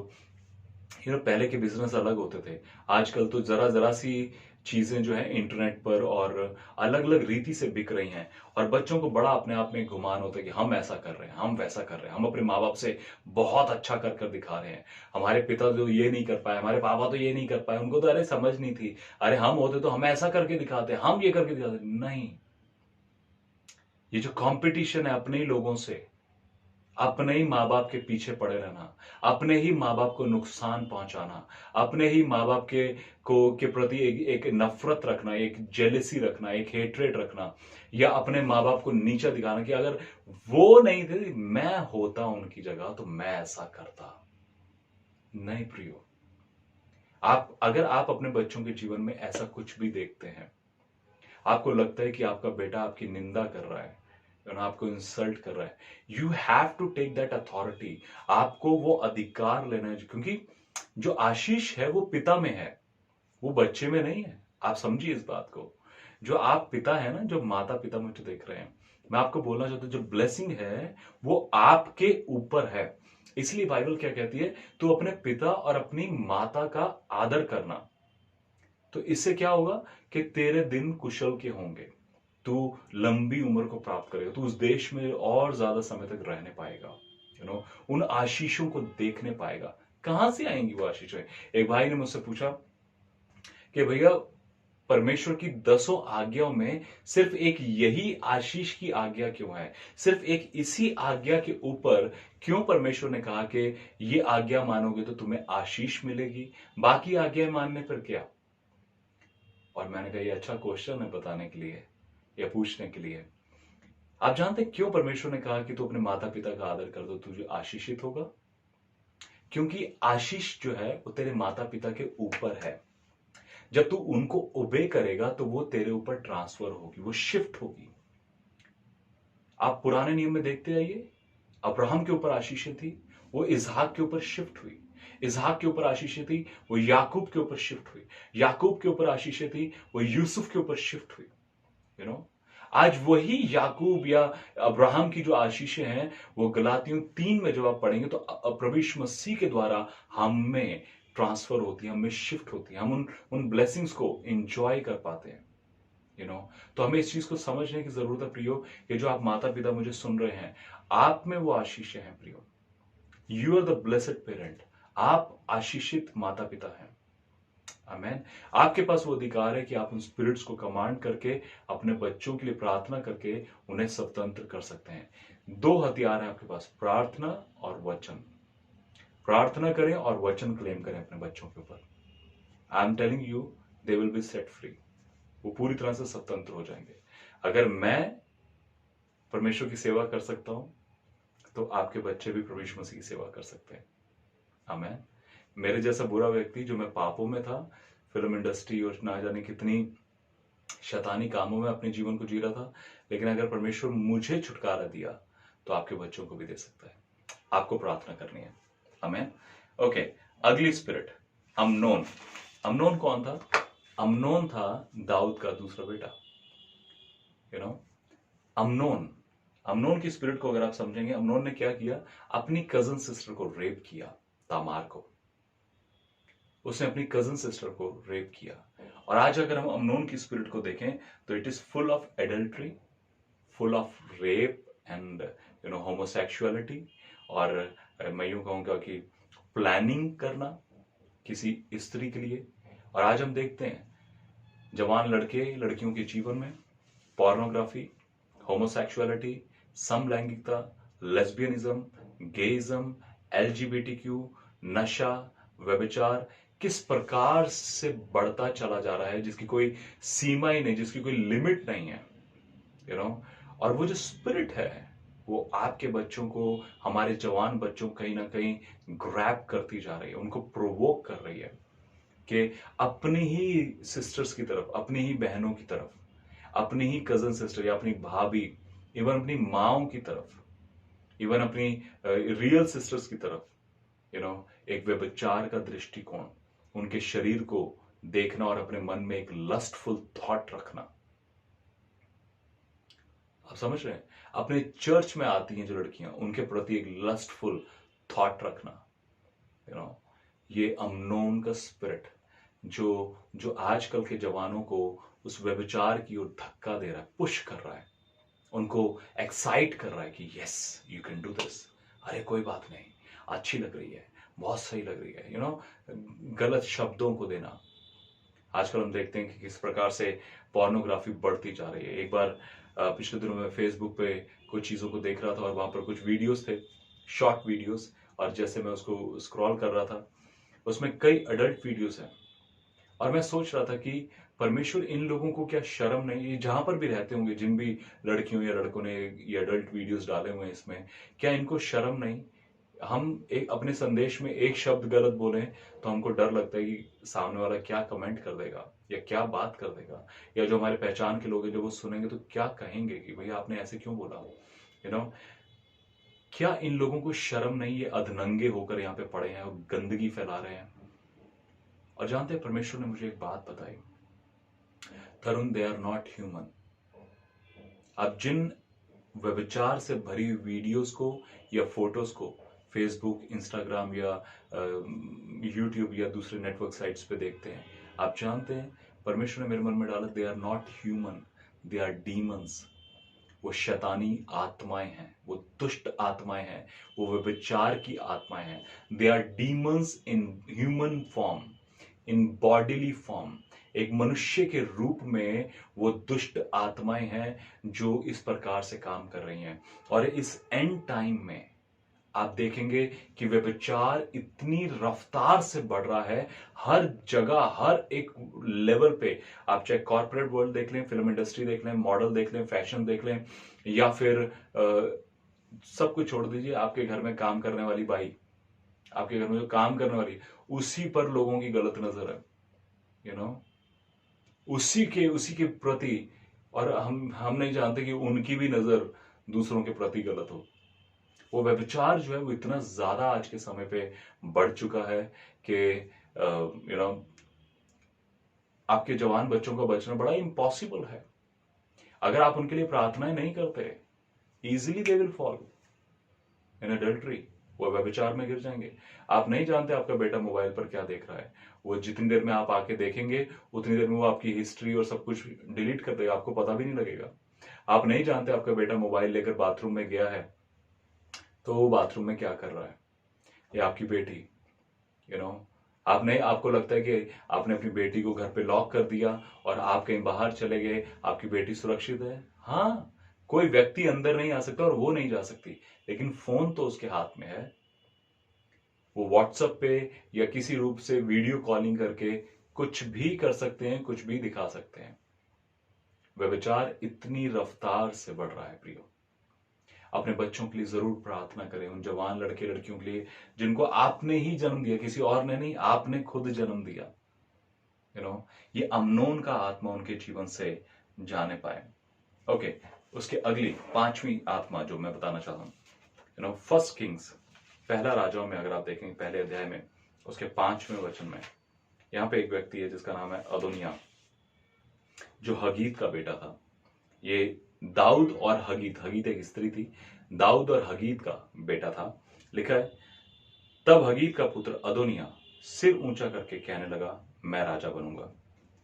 पहले के बिजनेस अलग होते थे, आजकल तो जरा जरा सी चीजें जो है इंटरनेट पर और अलग अलग रीति से बिक रही हैं, और बच्चों को बड़ा अपने आप में गुमान होता है कि हम ऐसा कर रहे हैं, हम वैसा कर रहे हैं, हम अपने माँ बाप से बहुत अच्छा कर कर दिखा रहे हैं। हमारे पिता तो ये नहीं कर पाए, हमारे पापा तो ये नहीं कर पाए, उनको तो अरे समझ नहीं थी, अरे हम होते तो हम ऐसा करके दिखाते, हम ये करके दिखाते। नहीं, ये जो कंपटीशन है अपने ही लोगों से, अपने ही माँ बाप के पीछे पड़े रहना, अपने ही माँ बाप को नुकसान पहुंचाना, अपने ही माँ बाप के प्रति एक नफरत रखना, एक जेलेसी रखना, एक हेट्रेट रखना, या अपने माँ बाप को नीचा दिखाना कि अगर वो नहीं थे, मैं होता उनकी जगह तो मैं ऐसा करता। नहीं प्रियो, अगर आप अपने बच्चों के जीवन में ऐसा कुछ भी देखते हैं, आपको लगता है कि आपका बेटा आपकी निंदा कर रहा है, आपको इंसल्ट कर रहा है, you have to take that authority. आपको वो अधिकार लेना है, क्योंकि जो आशीष है वो पिता में है, वो बच्चे में नहीं है। आप समझिए इस बात को। जो आप पिता है ना, जो माता पिता मुझे देख रहे हैं, मैं आपको बोलना चाहता हूं, जो ब्लेसिंग है वो आपके ऊपर है। इसलिए बाइबल क्या कहती है, तू अपने पिता और अपनी माता का आदर करना, तो इससे क्या होगा कि तेरे दिन कुशल के होंगे, तू लंबी उम्र को प्राप्त करेगा, तू उस देश में और ज्यादा समय तक रहने पाएगा, उन आशीषों को देखने पाएगा। कहां से आएंगी वो आशीषें? एक भाई ने मुझसे पूछा कि भैया, परमेश्वर की 10 आज्ञाओं में सिर्फ एक यही आशीष की आज्ञा क्यों है? सिर्फ एक इसी आज्ञा के ऊपर क्यों परमेश्वर ने कहा कि ये आज्ञा मानोगे तो तुम्हें आशीष मिलेगी, बाकी आज्ञाएं मानने पर क्या? और मैंने कहा ये अच्छा क्वेश्चन है बताने के लिए या पूछने के लिए। आप जानते क्यों परमेश्वर ने कहा कि तू अपने माता पिता का आदर कर दो, तुझे आशीषित होगा? क्योंकि आशीष जो है वो तेरे माता पिता के ऊपर है। जब तू उनको ओबे करेगा तो वो तेरे ऊपर ट्रांसफर होगी, वो शिफ्ट होगी। आप पुराने नियम में देखते आइए, अब्राहम के ऊपर आशीषें थी, वो इसहाक के ऊपर शिफ्ट हुई। इसहाक के ऊपर आशीषें थी, वो याकूब के ऊपर शिफ्ट हुई। याकूब के ऊपर आशीषें थी, वो यूसुफ के ऊपर शिफ्ट हुई। आज वही याकूब या अब्राहम की जो आशीषें हैं, वो गलातियों 3 में जब आप पढ़ेंगे तो प्रभु यीशु मसीह के द्वारा हम में ट्रांसफर होती है, हमें शिफ्ट होती है, हम उन ब्लेसिंग्स को एंजॉय कर पाते हैं। तो हमें इस चीज को समझने की जरूरत है प्रियो, कि जो आप माता पिता मुझे सुन रहे हैं, आप में वो आशीषें हैं प्रियो। You are the blessed parent, आप आशीषित माता पिता हैं। आमेन। आपके पास वो अधिकार है कि आप उन स्पिरिट्स को कमांड करके अपने बच्चों के लिए प्रार्थना करके उन्हें स्वतंत्र कर सकते हैं। 2 हथियार हैं आपके पास, प्रार्थना और वचन। प्रार्थना करें और वचन क्लेम करें अपने बच्चों के ऊपर। I am telling you, they will be set free. वो पूरी तरह से स्वतंत्र हो जाएंगे। अगर मैं परमेश्वर की सेवा कर सकता हूं तो आपके बच्चे भी प्रभु यीशु मसीह की सेवा कर सकते हैं। आमेन। मेरे जैसा बुरा व्यक्ति जो मैं पापों में था, फिल्म इंडस्ट्री और ना जाने कितनी शैतानी कामों में अपने जीवन को जी रहा था, लेकिन अगर परमेश्वर मुझे छुटकारा दिया तो आपके बच्चों को भी दे सकता है। आपको प्रार्थना करनी है। आमेन। ओके, अगली स्पिरिट, अमनोन। अमनोन कौन था? अमनोन था दाऊद का दूसरा बेटा। अमनोन की स्पिरिट को अगर आप समझेंगे, अमनोन ने क्या किया? अपनी कजन सिस्टर को रेप किया, तामार को। उसने अपनी कजन सिस्टर को रेप किया। और आज अगर हम अमनोन की स्पिरिट को देखें तो it is full of adultery, full of rape and homosexuality, और मैं यूं कहूंगा कि प्लानिंग करना किसी स्त्री के लिए। और आज हम देखते हैं जवान लड़के लड़कियों के जीवन में पोर्नोग्राफी, होमोसेक्सुअलिटी, समलैंगिकता, लेस्बियनिज्म, गेइज्म, एलजीबीटीक्यू, नशा, व्यभिचार, किस प्रकार से बढ़ता चला जा रहा है, जिसकी कोई सीमा ही नहीं, जिसकी कोई लिमिट नहीं है, यू नो। और वो जो स्पिरिट है वो आपके बच्चों को, हमारे जवान बच्चों को कहीं ना कहीं ग्रैब करती जा रही है, उनको प्रोवोक कर रही है कि अपनी ही सिस्टर्स की तरफ, अपनी ही बहनों की तरफ, अपनी ही कजन सिस्टर या अपनी भाभी, इवन अपनी माओ की तरफ, इवन अपनी रियल सिस्टर्स की तरफ, यू नो, एक व्यभिचार का दृष्टिकोण, उनके शरीर को देखना और अपने मन में एक लस्टफुल थॉट रखना। आप समझ रहे हैं? अपने चर्च में आती हैं जो लड़कियां, उनके प्रति एक लस्टफुल थॉट रखना, यू नो। ये अमनोन का स्पिरिट जो जो आजकल के जवानों को उस व्यभिचार की ओर धक्का दे रहा है, पुश कर रहा है, उनको एक्साइट कर रहा है कि yes you can do this, अरे कोई बात नहीं, अच्छी लग रही है, बहुत सही लग रही है, यू नो। गलत शब्दों को देना। आजकल हम देखते हैं कि किस प्रकार से पोर्नोग्राफी बढ़ती जा रही है। एक बार पिछले दिनों में फेसबुक पे कुछ चीज़ों को देख रहा था और वहां पर कुछ वीडियोस थे, शॉर्ट वीडियोस, और जैसे मैं उसको स्क्रॉल कर रहा था, उसमें कई अडल्ट वीडियोस हैं। और मैं सोच रहा था कि परमेश्वर, इन लोगों को क्या शर्म नहीं, ये जहां पर भी रहते होंगे, जिन भी लड़कियों या लड़कों ने ये अडल्ट वीडियोस डाले हुए हैं इसमें, क्या इनको शर्म नहीं? हम एक अपने संदेश में एक शब्द गलत बोलें तो हमको डर लगता है कि सामने वाला क्या कमेंट कर देगा या क्या बात कर देगा, या जो हमारे पहचान के लोग हैं जो वो सुनेंगे तो क्या कहेंगे कि भैया आपने ऐसे क्यों बोला, यू नो। क्या इन लोगों को शर्म नहीं? ये अधनंगे होकर यहाँ पे पड़े हैं और गंदगी फैला रहे हैं। और जानते हैं, परमेश्वर ने मुझे एक बात बताई, तरुण, दे आर नॉट ह्यूमन। अब जिन व्यभिचार से भरी हुई वीडियोस को या फोटोज को फेसबुक, इंस्टाग्राम या यूट्यूब या दूसरे नेटवर्क साइट्स पे देखते हैं, आप जानते हैं परमेश्वर ने मेरे मन में डाला, they are not human, they are demons. वो शैतानी आत्माएं हैं, वो दुष्ट आत्माएं हैं, वो व्यभिचार की आत्माएं हैं। They are demons in human form, in bodily form. एक मनुष्य के रूप में वो दुष्ट आत्माएं हैं जो इस प्रकार से काम कर रही हैं। और इस एंड टाइम में आप देखेंगे कि व्यभिचार इतनी रफ्तार से बढ़ रहा है, हर जगह, हर एक लेवल पे। आप चाहे कॉर्पोरेट वर्ल्ड देख लें, फिल्म इंडस्ट्री देख लें, मॉडल देख लें, फैशन देख लें, या फिर सब कुछ छोड़ दीजिए, आपके घर में काम करने वाली बाई, आपके घर में जो काम करने वाली, उसी पर लोगों की गलत नजर है, यू नो। उसी के प्रति। और हम नहीं जानते कि उनकी भी नजर दूसरों के प्रति गलत हो। वो व्यभिचार जो है वो इतना ज्यादा आज के समय पे बढ़ चुका है कि यू नो, आपके जवान बच्चों का बचना बड़ा इम्पॉसिबल है। अगर आप उनके लिए प्रार्थनाएं नहीं करते, easily they will fall in adultery, वो व्यभिचार में गिर जाएंगे। आप नहीं जानते आपका बेटा मोबाइल पर क्या देख रहा है। वो जितनी देर में आप आके देखेंगे उतनी देर में वो आपकी हिस्ट्री और सब कुछ डिलीट कर देगा, आपको पता भी नहीं लगेगा। आप नहीं जानते आपका बेटा मोबाइल लेकर बाथरूम में गया है तो वो बाथरूम में क्या कर रहा है, या आपकी बेटी, यू नो। आप नहीं, आपको लगता है कि आपने अपनी बेटी को घर पे लॉक कर दिया और आप कहीं बाहर चले गए, आपकी बेटी सुरक्षित है। हाँ, कोई व्यक्ति अंदर नहीं आ सकता और वो नहीं जा सकती, लेकिन फोन तो उसके हाथ में है। वो व्हाट्सएप पे या किसी रूप से वीडियो कॉलिंग करके कुछ भी कर सकते हैं, कुछ भी दिखा सकते हैं। व्यभिचार इतनी रफ्तार से बढ़ रहा है प्रियो। अपने बच्चों के लिए जरूर प्रार्थना करें, उन जवान लड़के लड़कियों के लिए जिनको आपने ही जन्म दिया, किसी और ने नहीं, आपने खुद जन्म दिया, यू नो। ये अमनोन का आत्मा उनके जीवन से जाने पाए। ओके, उसके अगली पांचवी आत्मा जो मैं बताना चाहता हूं, यू नो, फर्स्ट किंग्स, पहला राजाओं में अगर आप देखेंगे पहले अध्याय में उसके 5वें वचन में, यहां पे एक व्यक्ति है जिसका नाम है अदोनिया, जो हगीत का बेटा था। ये दाऊद और हगीत, हगीत एक स्त्री थी, दाऊद और हगीत का बेटा था। लिखा है, तब हगीत का पुत्र अदोनिया सिर ऊंचा करके कहने लगा, मैं राजा बनूंगा।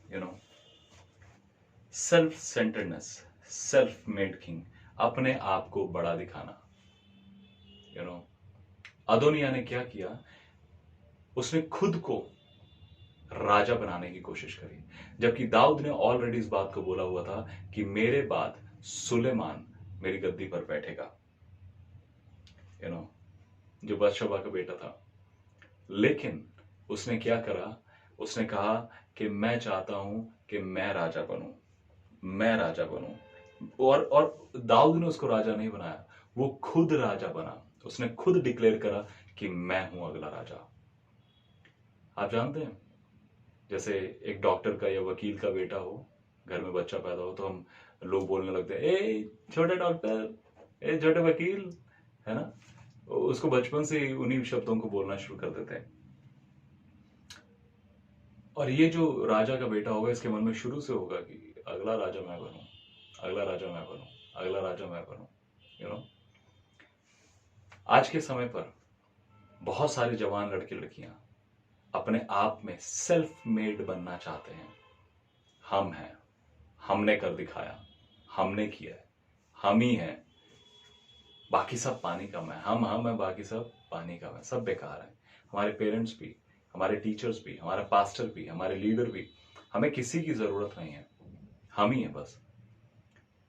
You know, self centredness, self made king, अपने आप को बड़ा दिखाना। यू नो, अदोनिया ने क्या किया, उसने खुद को राजा बनाने की कोशिश करी, जबकि दाऊद ने ऑलरेडी इस बात को बोला हुआ था कि मेरे बाद सुलेमान मेरी गद्दी पर बैठेगा, यू नो, जो बादशाह का बेटा था। लेकिन उसने क्या करा, उसने कहा कि मैं चाहता हूं कि मैं राजा बनूं, मैं राजा बनूं। और दाऊद ने उसको राजा नहीं बनाया, वो खुद राजा बना। उसने खुद डिक्लेयर करा कि मैं हूं अगला राजा। आप जानते हैं, जैसे एक डॉक्टर का या वकील का बेटा हो, घर में बच्चा पैदा हो, तो हम लोग बोलने लगते हैं, ए छोटे डॉक्टर, ए छोटे वकील, है ना। उसको बचपन से ही उन्हीं शब्दों को बोलना शुरू कर देते हैं। और ये जो राजा का बेटा होगा, इसके मन में शुरू से होगा कि अगला राजा मैं बनूं, अगला राजा मैं बनूं, अगला राजा मैं बनूं। यू नो, आज के समय पर बहुत सारे जवान लड़के लड़कियां अपने आप में सेल्फ मेड बनना चाहते हैं। हम हैं, हमने कर दिखाया, हमने किया है, हम ही हैं, बाकी सब पानी कम है। हम है, बाकी सब पानी कम है, सब बेकार है। हमारे पेरेंट्स भी, हमारे टीचर्स भी, हमारा पास्टर भी, हमारे लीडर भी, हमें किसी की जरूरत नहीं है, हम ही हैं बस।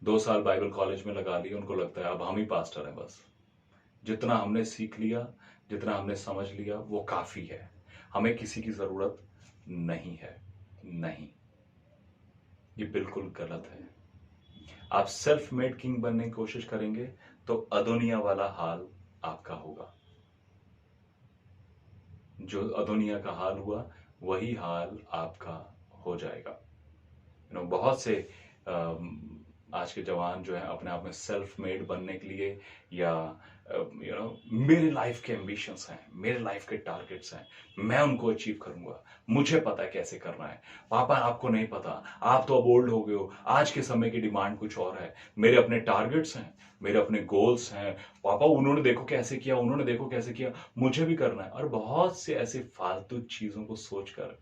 2 साल बाइबल कॉलेज में लगा लिए, उनको लगता है अब हम ही पास्टर हैं बस। जितना हमने सीख लिया, जितना हमने समझ लिया, वो काफी है, हमें किसी की जरूरत नहीं है। नहीं, ये बिल्कुल गलत है। आप सेल्फ मेड किंग बनने की कोशिश करेंगे तो अदोनिया वाला हाल आपका होगा। जो अदोनिया का हाल हुआ, वही हाल आपका हो जाएगा। बहुत से आज के जवान जो है अपने आप में सेल्फ मेड बनने के लिए, या मेरे लाइफ के एम्बिशंस हैं, मेरे लाइफ के टारगेट्स हैं, मैं उनको अचीव करूंगा, मुझे पता है कैसे करना है। पापा आपको नहीं पता, आप तो अब ओल्ड हो गए हो, आज के समय की डिमांड कुछ और है, मेरे अपने टारगेट्स हैं, मेरे अपने गोल्स हैं। पापा उन्होंने देखो कैसे किया, उन्होंने देखो कैसे किया, मुझे भी करना है। और बहुत से ऐसे फालतू चीजों को सोचकर,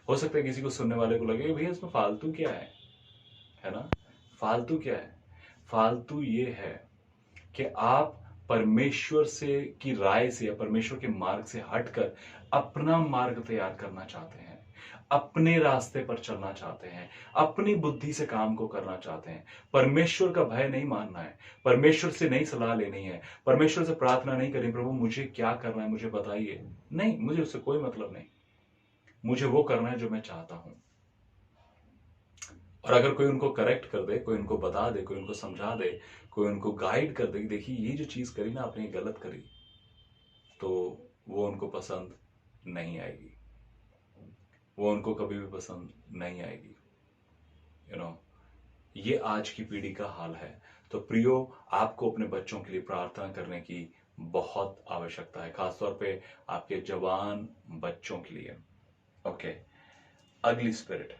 हो सकता है किसी को सुनने वाले को लगे भैया इसमें फालतू क्या है ना। फालतू क्या है? फालतू ये है कि आप परमेश्वर से की राय से या परमेश्वर के मार्ग से हटकर अपना मार्ग तैयार करना चाहते हैं, अपने रास्ते पर चलना चाहते हैं, अपनी बुद्धि से काम को करना चाहते हैं। परमेश्वर का भय नहीं मानना है, परमेश्वर से नहीं सलाह लेनी है, परमेश्वर से प्रार्थना नहीं करनी प्रभु मुझे क्या करना है, मुझे बताइए। नहीं, मुझे उससे कोई मतलब नहीं, मुझे वो करना है जो मैं चाहता हूं। और अगर कोई उनको करेक्ट कर दे, कोई उनको बता दे, कोई उनको समझा दे, कोई उनको गाइड कर दे कि देखिए ये जो चीज करी ना आपने, गलत करी, तो वो उनको पसंद नहीं आएगी, वो उनको कभी भी पसंद नहीं आएगी। यू नो, ये आज की पीढ़ी का हाल है। तो प्रियो, आपको अपने बच्चों के लिए प्रार्थना करने की बहुत आवश्यकता है, खासतौर पे आपके जवान बच्चों के लिए। ओके, अगली स्पिरिट,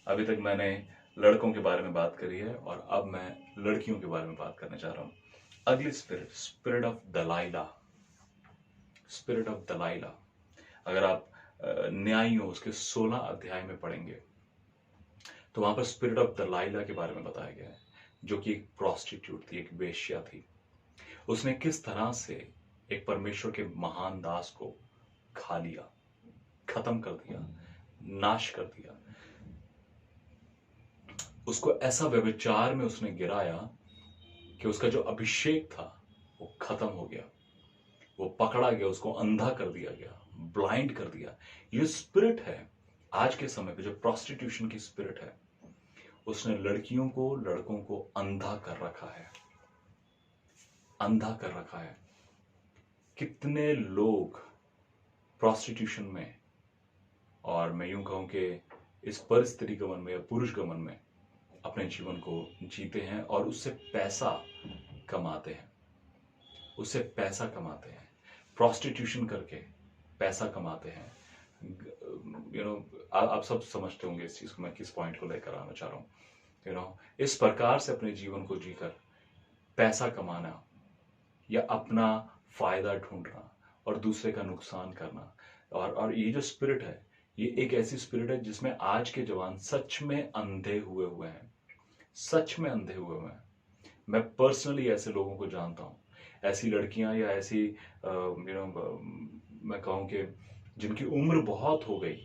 अभी तक मैंने लड़कों के बारे में बात करी है और अब मैं लड़कियों के बारे में बात करने जा रहा हूं। अगली spirit, spirit of Delilah. Spirit of Delilah, अगर आप न्यायियों उसके 16 अध्याय में पढ़ेंगे तो वहां पर स्पिरिट ऑफ दलाइला के बारे में बताया गया है, जो कि एक प्रोस्टिट्यूट थी, एक वेश्या थी। उसने किस तरह से एक परमेश्वर के महान दास को खा लिया, खत्म कर दिया, नाश कर दिया। उसको ऐसा व्यभिचार में उसने गिराया कि उसका जो अभिषेक था वो खत्म हो गया, वो पकड़ा गया, उसको अंधा कर दिया गया, ब्लाइंड कर दिया। ये स्पिरिट है आज के समय पे, जो प्रोस्टिट्यूशन की स्पिरिट है, उसने लड़कियों को, लड़कों को अंधा कर रखा है, अंधा कर रखा है। कितने लोग प्रोस्टिट्यूशन में, और मैं यूं कहूं कि इस परिस्थिति गमन में या पुरुष गमन में अपने जीवन को जीते हैं और उससे पैसा कमाते हैं, उससे पैसा कमाते हैं, प्रोस्टिट्यूशन करके पैसा कमाते हैं। आप सब समझते होंगे इस चीज को, मैं किस पॉइंट को लेकर आना चाह रहा हूं। इस प्रकार से अपने जीवन को जीकर पैसा कमाना या अपना फायदा ढूंढना और दूसरे का नुकसान करना, और ये जो स्पिरिट है, ये एक ऐसी स्पिरिट है जिसमें आज के जवान सच में अंधे हुए हैं, सच में अंधे हुए हैं। मैं पर्सनली ऐसे लोगों को जानता हूं, ऐसी लड़कियां या ऐसी मैं कहूं कि जिनकी उम्र बहुत हो गई,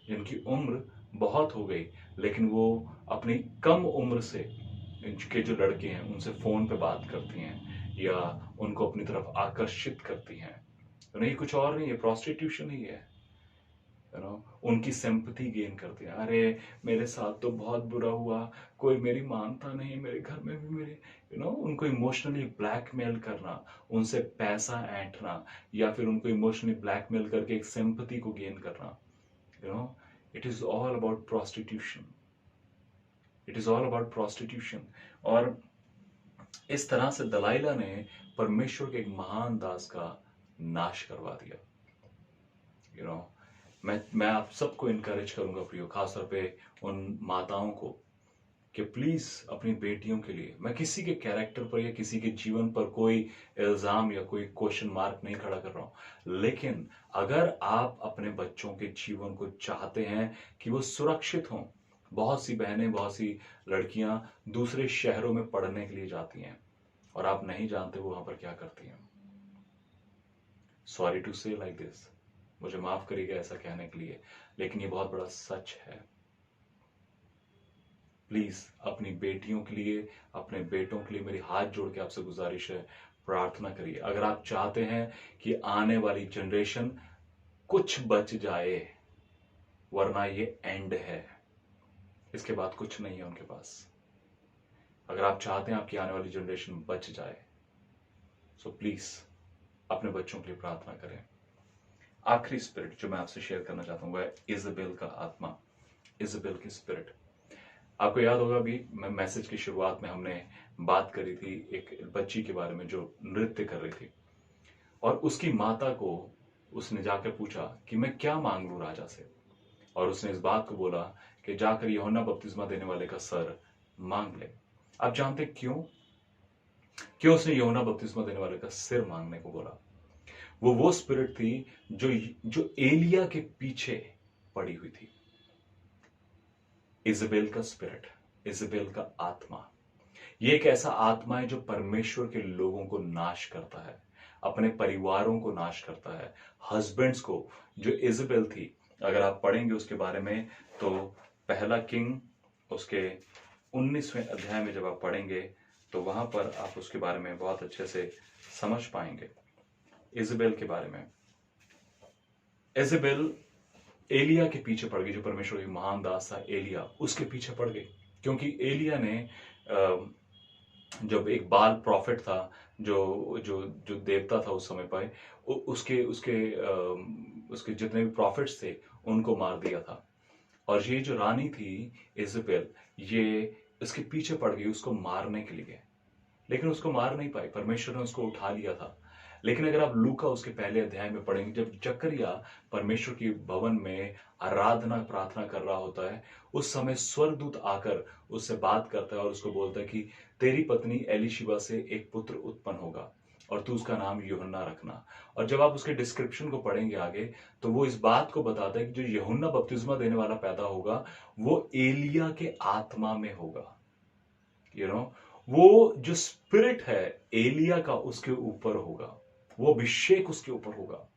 जिनकी उम्र बहुत हो गई, लेकिन वो अपनी कम उम्र से के जो लड़के हैं उनसे फोन पे बात करती हैं या उनको अपनी तरफ आकर्षित करती हैं। तो नहीं, कुछ और नहीं है, प्रोस्टिट्यूशन ही है। उनकी सिंपैथी गेन करते हैं। अरे मेरे साथ तो बहुत बुरा हुआ, कोई मेरी मानता नहीं, मेरे घर में भी मेरे उनको इमोशनली ब्लैकमेल करना, उनसे पैसा ऐंठना, या फिर उनको इमोशनली ब्लैकमेल करके एक सिंपैथी को गेन करना। It is all about prostitution. It is all about prostitution. और इस तरह से दलाइला ने परमेश्वर के एक महान दास का नाश करवा दिया। मैं आप सबको इनकरेज करूंगा प्रियो, खासतौर पे उन माताओं को, कि प्लीज अपनी बेटियों के लिए, मैं किसी के कैरेक्टर पर या किसी के जीवन पर कोई इल्जाम या कोई क्वेश्चन मार्क नहीं खड़ा कर रहा हूं, लेकिन अगर आप अपने बच्चों के जीवन को चाहते हैं कि वो सुरक्षित हों। बहुत सी बहनें, बहुत सी लड़कियां दूसरे शहरों में पढ़ने के लिए जाती हैं और आप नहीं जानते वो वहां पर क्या करती हैं। सॉरी टू से लाइक दिस, मुझे माफ करिएगा ऐसा कहने के लिए, लेकिन ये बहुत बड़ा सच है। प्लीज अपनी बेटियों के लिए, अपने बेटों के लिए मेरी हाथ जोड़ के आपसे गुजारिश है, प्रार्थना करिए। अगर आप चाहते हैं कि आने वाली जनरेशन कुछ बच जाए, वरना ये एंड है, इसके बाद कुछ नहीं है उनके पास। अगर आप चाहते हैं आपकी आने वाली जनरेशन बच जाए, सो प्लीज अपने बच्चों के लिए प्रार्थना करें। आखिरी स्पिरिट जो मैं आपसे शेयर करना चाहता हूं वह है इजबेल का आत्मा, इजबेल की स्पिरिट। आपको याद होगा अभी मैं मैसेज की शुरुआत में हमने बात करी थी एक बच्ची के बारे में जो नृत्य कर रही थी, और उसकी माता को उसने जाकर पूछा कि मैं क्या मांग लूं राजा से, और उसने इस बात को बोला कि जाकर यूहन्ना बपतिस्मा देने वाले का सर मांग ले। आप जानते क्यों क्यों उसने यूहन्ना बपतिस्मा देने वाले का सिर मांगने को बोला? वो स्पिरिट थी जो जो एलिया के पीछे पड़ी हुई थी। इजबेल का स्पिरिट, इजबेल का आत्मा, ये एक ऐसा आत्मा है जो परमेश्वर के लोगों को नाश करता है, अपने परिवारों को नाश करता है, हस्बैंड्स को। जो इजबेल थी, अगर आप पढ़ेंगे उसके बारे में तो पहला किंग उसके 19वें अध्याय में जब आप पढ़ेंगे तो वहां पर आप उसके बारे में बहुत अच्छे से समझ पाएंगे, इजबेल के बारे में। इजबेल एलिया के पीछे पड़ गई, जो परमेश्वर की महान दास था एलिया, उसके पीछे पड़ गई, क्योंकि एलिया ने जब एक बाल प्रॉफिट था, जो जो जो देवता था उस समय पर, उसके उसके उसके जितने भी प्रॉफिट्स थे उनको मार दिया था। और ये जो रानी थी इजबेल, ये इसके पीछे पड़ गई उसको मारने के लिए, लेकिन उसको मार नहीं पाई, परमेश्वर ने उसको उठा लिया था। लेकिन अगर आप लूका उसके पहले अध्याय में पढ़ेंगे, जब जकरिया परमेश्वर के भवन में आराधना प्रार्थना कर रहा होता है, उस समय स्वर्गदूत आकर उससे बात करता है और उसको बोलता है कि तेरी पत्नी एलीशिबा से एक पुत्र उत्पन्न होगा और तू उसका नाम यूहन्ना रखना। और जब आप उसके डिस्क्रिप्शन को पढ़ेंगे आगे, तो वो इस बात को बताता है कि जो यूहन्ना बपतिस्मा देने वाला पैदा होगा वो एलिया के आत्मा में होगा। वो जो स्पिरिट है एलिया का उसके ऊपर होगा, वो अभिषेक उसके ऊपर होगा।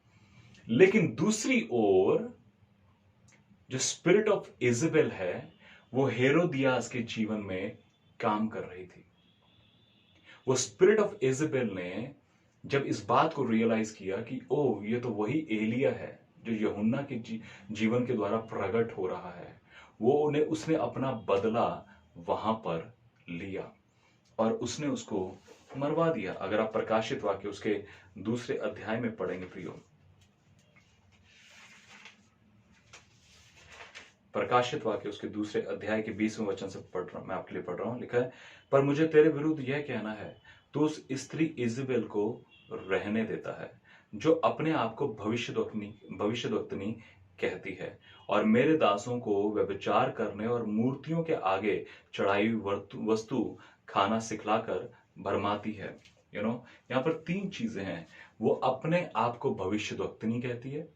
लेकिन दूसरी ओर जो स्पिरिट ऑफ इजबेल है वो हेरोदियास के जीवन में काम कर रही थी। वो स्पिरिट ऑफ इजबेल ने जब इस बात को रियलाइज किया कि ओ ये तो वही एलिया है जो यूहन्ना के जीवन के द्वारा प्रकट हो रहा है, उसने अपना बदला वहां पर लिया और उसने उसको मरवा दिया। अगर आप प्रकाशित वाक्य उसके दूसरे अध्याय में पढ़ेंगे प्रियो, प्रकाशित वाक्य उसके दूसरे अध्याय के 20वें वचन से पढ़ रहा हूं, मैं आपके लिए पढ़ रहा हूं। लिखा है, पर मुझे तेरे विरुद्ध यह कहना है, तू उस स्त्री इजबेल को रहने देता है जो अपने आप को भविष्यद्वक्तनी कहती है और मेरे दासों को व्यभिचार करने और मूर्तियों के आगे चढ़ाई वस्तु खाना सिखलाकर भरमाती है। यहां पर 3 चीजें हैं। वो अपने आप को भविष्यद्वक्तनी कहती है।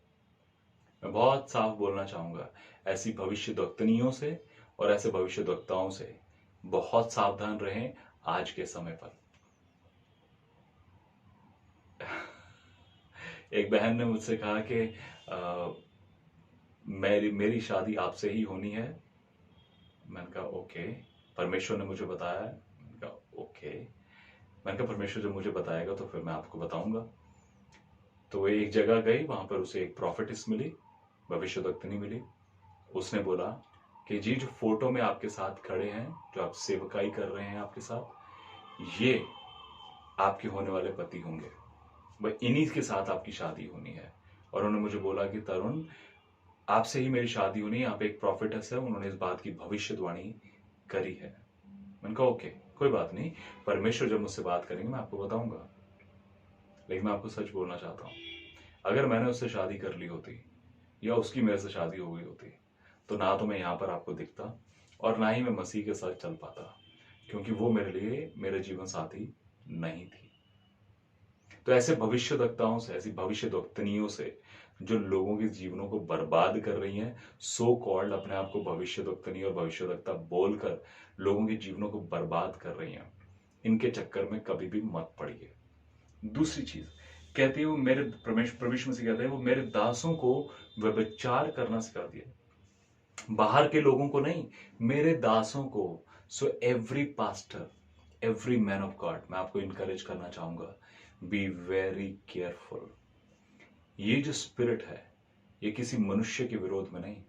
मैं बहुत साफ बोलना चाहूंगा, ऐसी भविष्यद्वक्तनियों से और ऐसे भविष्यद्वक्ताओं से बहुत सावधान रहें आज के समय पर। एक बहन ने मुझसे कहा कि मेरी शादी आपसे ही होनी है। मैंने कहा ओके, परमेश्वर ने मुझे बताया है। मैंने कहा ओके। मैंने कहा परमेश्वर जब मुझे बताएगा तो फिर मैं आपको बताऊंगा। तो वो एक जगह गई, वहां पर उसे एक प्रॉफिटिस मिली भविष्यद्वक्तनी मिली, उसने बोला कि जी जो फोटो में आपके साथ खड़े हैं, जो आप सेवकाई कर रहे हैं आपके साथ, ये आपके होने वाले पति होंगे, वह इन्हीं के साथ आपकी शादी होनी है। और उन्होंने मुझे बोला कि तरुण, आपसे ही मेरी शादी होनी है, आप एक प्रॉफिटेस है, उन्होंने इस बात की भविष्यवाणी करी है। मैंने कहा ओके, कोई बात नहीं, परमेश्वर जब मुझसे बात करेंगे मैं आपको बताऊंगा। लेकिन मैं आपको सच बोलना चाहता हूं, अगर मैंने उससे शादी कर ली होती या उसकी मेरे से शादी हो गई होती, तो ना तो मैं यहां पर आपको दिखता और ना ही मैं मसीह के साथ चल पाता, क्योंकि वो मेरे लिए मेरे जीवन साथी नहीं थी। तो ऐसे भविष्यवक्ताओं से, ऐसी भविष्यद्वक्तनियों से जो लोगों के जीवनों को बर्बाद कर रही हैं, सो कॉल्ड अपने आप को भविष्यद्वक्तनी और भविष्यवक्ता बोलकर लोगों के जीवनों को बर्बाद कर रही हैं, इनके चक्कर में कभी भी मत पड़िए। दूसरी चीज कहती है, वो मेरे प्रवेश मसीह कहते हैं, वो मेरे दासों को व्यभिचार करना सिखा दिया। बाहर के लोगों को नहीं, मेरे दासों को। So every pastor, every man of God, मैं आपको इनकरेज करना चाहूंगा, बी वेरी केयरफुल। ये जो स्पिरिट है, ये किसी मनुष्य के विरोध में नहीं,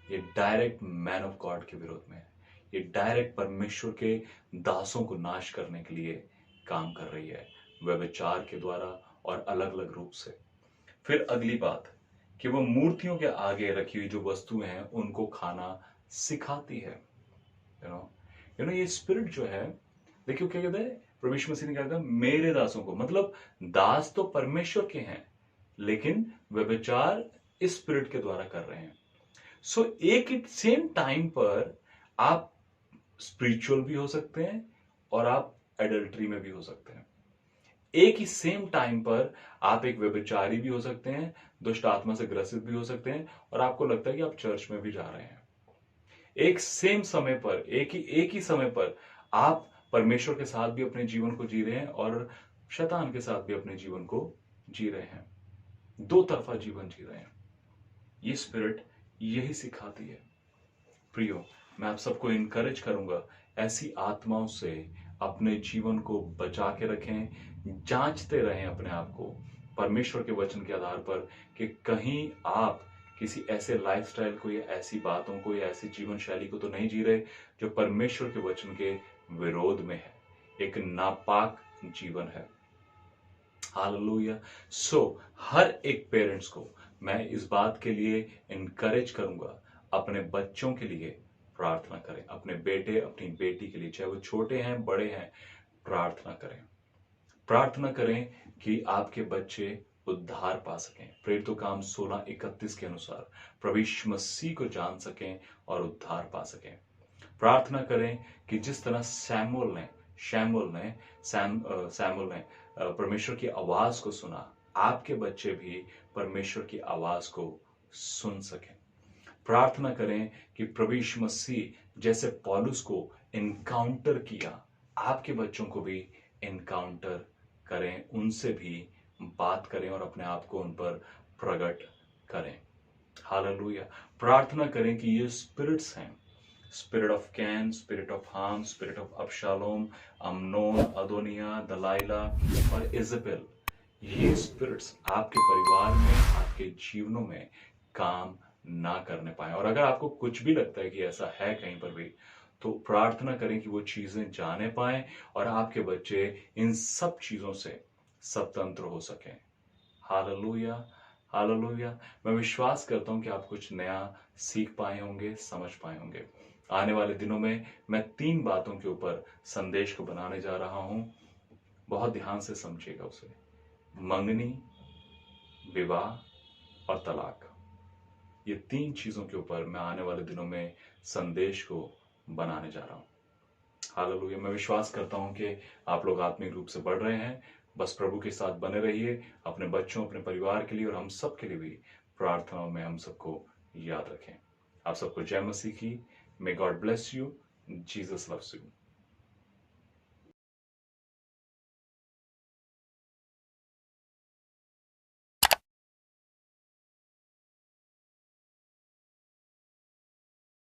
ये डायरेक्ट मैन ऑफ गॉड के विरोध में है। ये डायरेक्ट परमेश्वर के दासों को नाश करने के लिए काम कर रही है, व्यभिचार के द्वारा और अलग अलग रूप से। फिर अगली बात कि वो मूर्तियों के आगे रखी हुई जो वस्तुएं हैं उनको खाना सिखाती है। यू नो ये स्पिरिट जो है, देखियो क्या कहते हैं, प्रभु मसीह ने कहा मेरे दासों को, मतलब दास तो परमेश्वर के हैं, लेकिन व्यभिचार इस स्पिरिट के द्वारा कर रहे हैं। सो एक सेम टाइम पर आप स्पिरिचुअल भी हो सकते हैं और आप एडल्ट्री में भी हो सकते हैं। एक ही सेम टाइम पर आप एक व्यभिचारी भी हो सकते हैं, दुष्ट आत्मा से ग्रसित भी हो सकते हैं, और आपको लगता है कि आप चर्च में भी जा रहे हैं। एक सेम समय पर, एक ही समय पर आप परमेश्वर के साथ भी अपने जीवन को जी रहे हैं और शैतान के साथ भी अपने जीवन को जी रहे हैं। दो तरफा जीवन जी रहे हैं। ये स्पिरिट यही सिखाती है। प्रियो, मैं आप सबको इनकरेज करूंगा, ऐसी आत्माओं से अपने जीवन को बचा के रखें, जांचते रहें अपने आप को परमेश्वर के वचन के आधार पर कि कहीं आप किसी ऐसे लाइफस्टाइल को या ऐसी बातों को या ऐसी जीवन शैली को तो नहीं जी रहे जो परमेश्वर के वचन के विरोध में है, एक नापाक जीवन है। हालेलुया। सो हर एक पेरेंट्स को मैं इस बात के लिए इनकरेज करूंगा, अपने बच्चों के लिए प्रार्थना करें, अपने बेटे अपनी बेटी के लिए, चाहे वो छोटे हैं बड़े हैं, प्रार्थना करें। प्रार्थना करें कि आपके बच्चे उद्धार पा सकें, प्रेरितों काम 16:31 के अनुसार प्रभु यीशु मसीह को जान सकें और उद्धार पा सकें। प्रार्थना करें कि जिस तरह शैमुएल ने परमेश्वर की आवाज को सुना, आपके बच्चे भी परमेश्वर की आवाज को सुन सकें। प्रार्थना करें कि प्रभु यीशु मसीह जैसे पौलुस को इनकाउंटर किया, आपके बच्चों को भी इनकाउंटर करें, उनसे भी बात करें और अपने आप को उन पर प्रकट करें। हालेलुया। प्रार्थना करें कि ये स्पिरिट्स हैं, spirit of can, spirit of हाम, स्पिरिट ऑफ अबशालोम, अमनोन, अदोनिया, दलाइला और इज़बेल, ये स्पिरिट्स आपके परिवार में, आपके जीवनों में काम ना करने पाए। और अगर आपको कुछ भी लगता है कि ऐसा है कहीं पर भी, तो प्रार्थना करें कि वो चीजें जाने पाए और आपके बच्चे इन सब चीजों से स्वतंत्र हो सकें। Hallelujah, hallelujah. मैं विश्वास करता हूं कि आप कुछ नया सीख पाए होंगे, समझ पाए होंगे। आने वाले दिनों में मैं 3 बातों के ऊपर संदेश को बनाने जा रहा हूं, बहुत ध्यान से समझिएगा उसे। मंगनी, विवाह और तलाक, ये 3 चीजों के ऊपर मैं आने वाले दिनों में संदेश को बनाने जा रहा हूं। हालेलुया। मैं विश्वास करता हूं कि आप लोग आत्मिक रूप से बढ़ रहे हैं। बस प्रभु के साथ बने रहिए, अपने बच्चों, अपने परिवार के लिए और हम सब के लिए भी प्रार्थनाओं में हम सबको याद रखें। आप सबको जय मसीह की। May God bless you. Jesus loves you.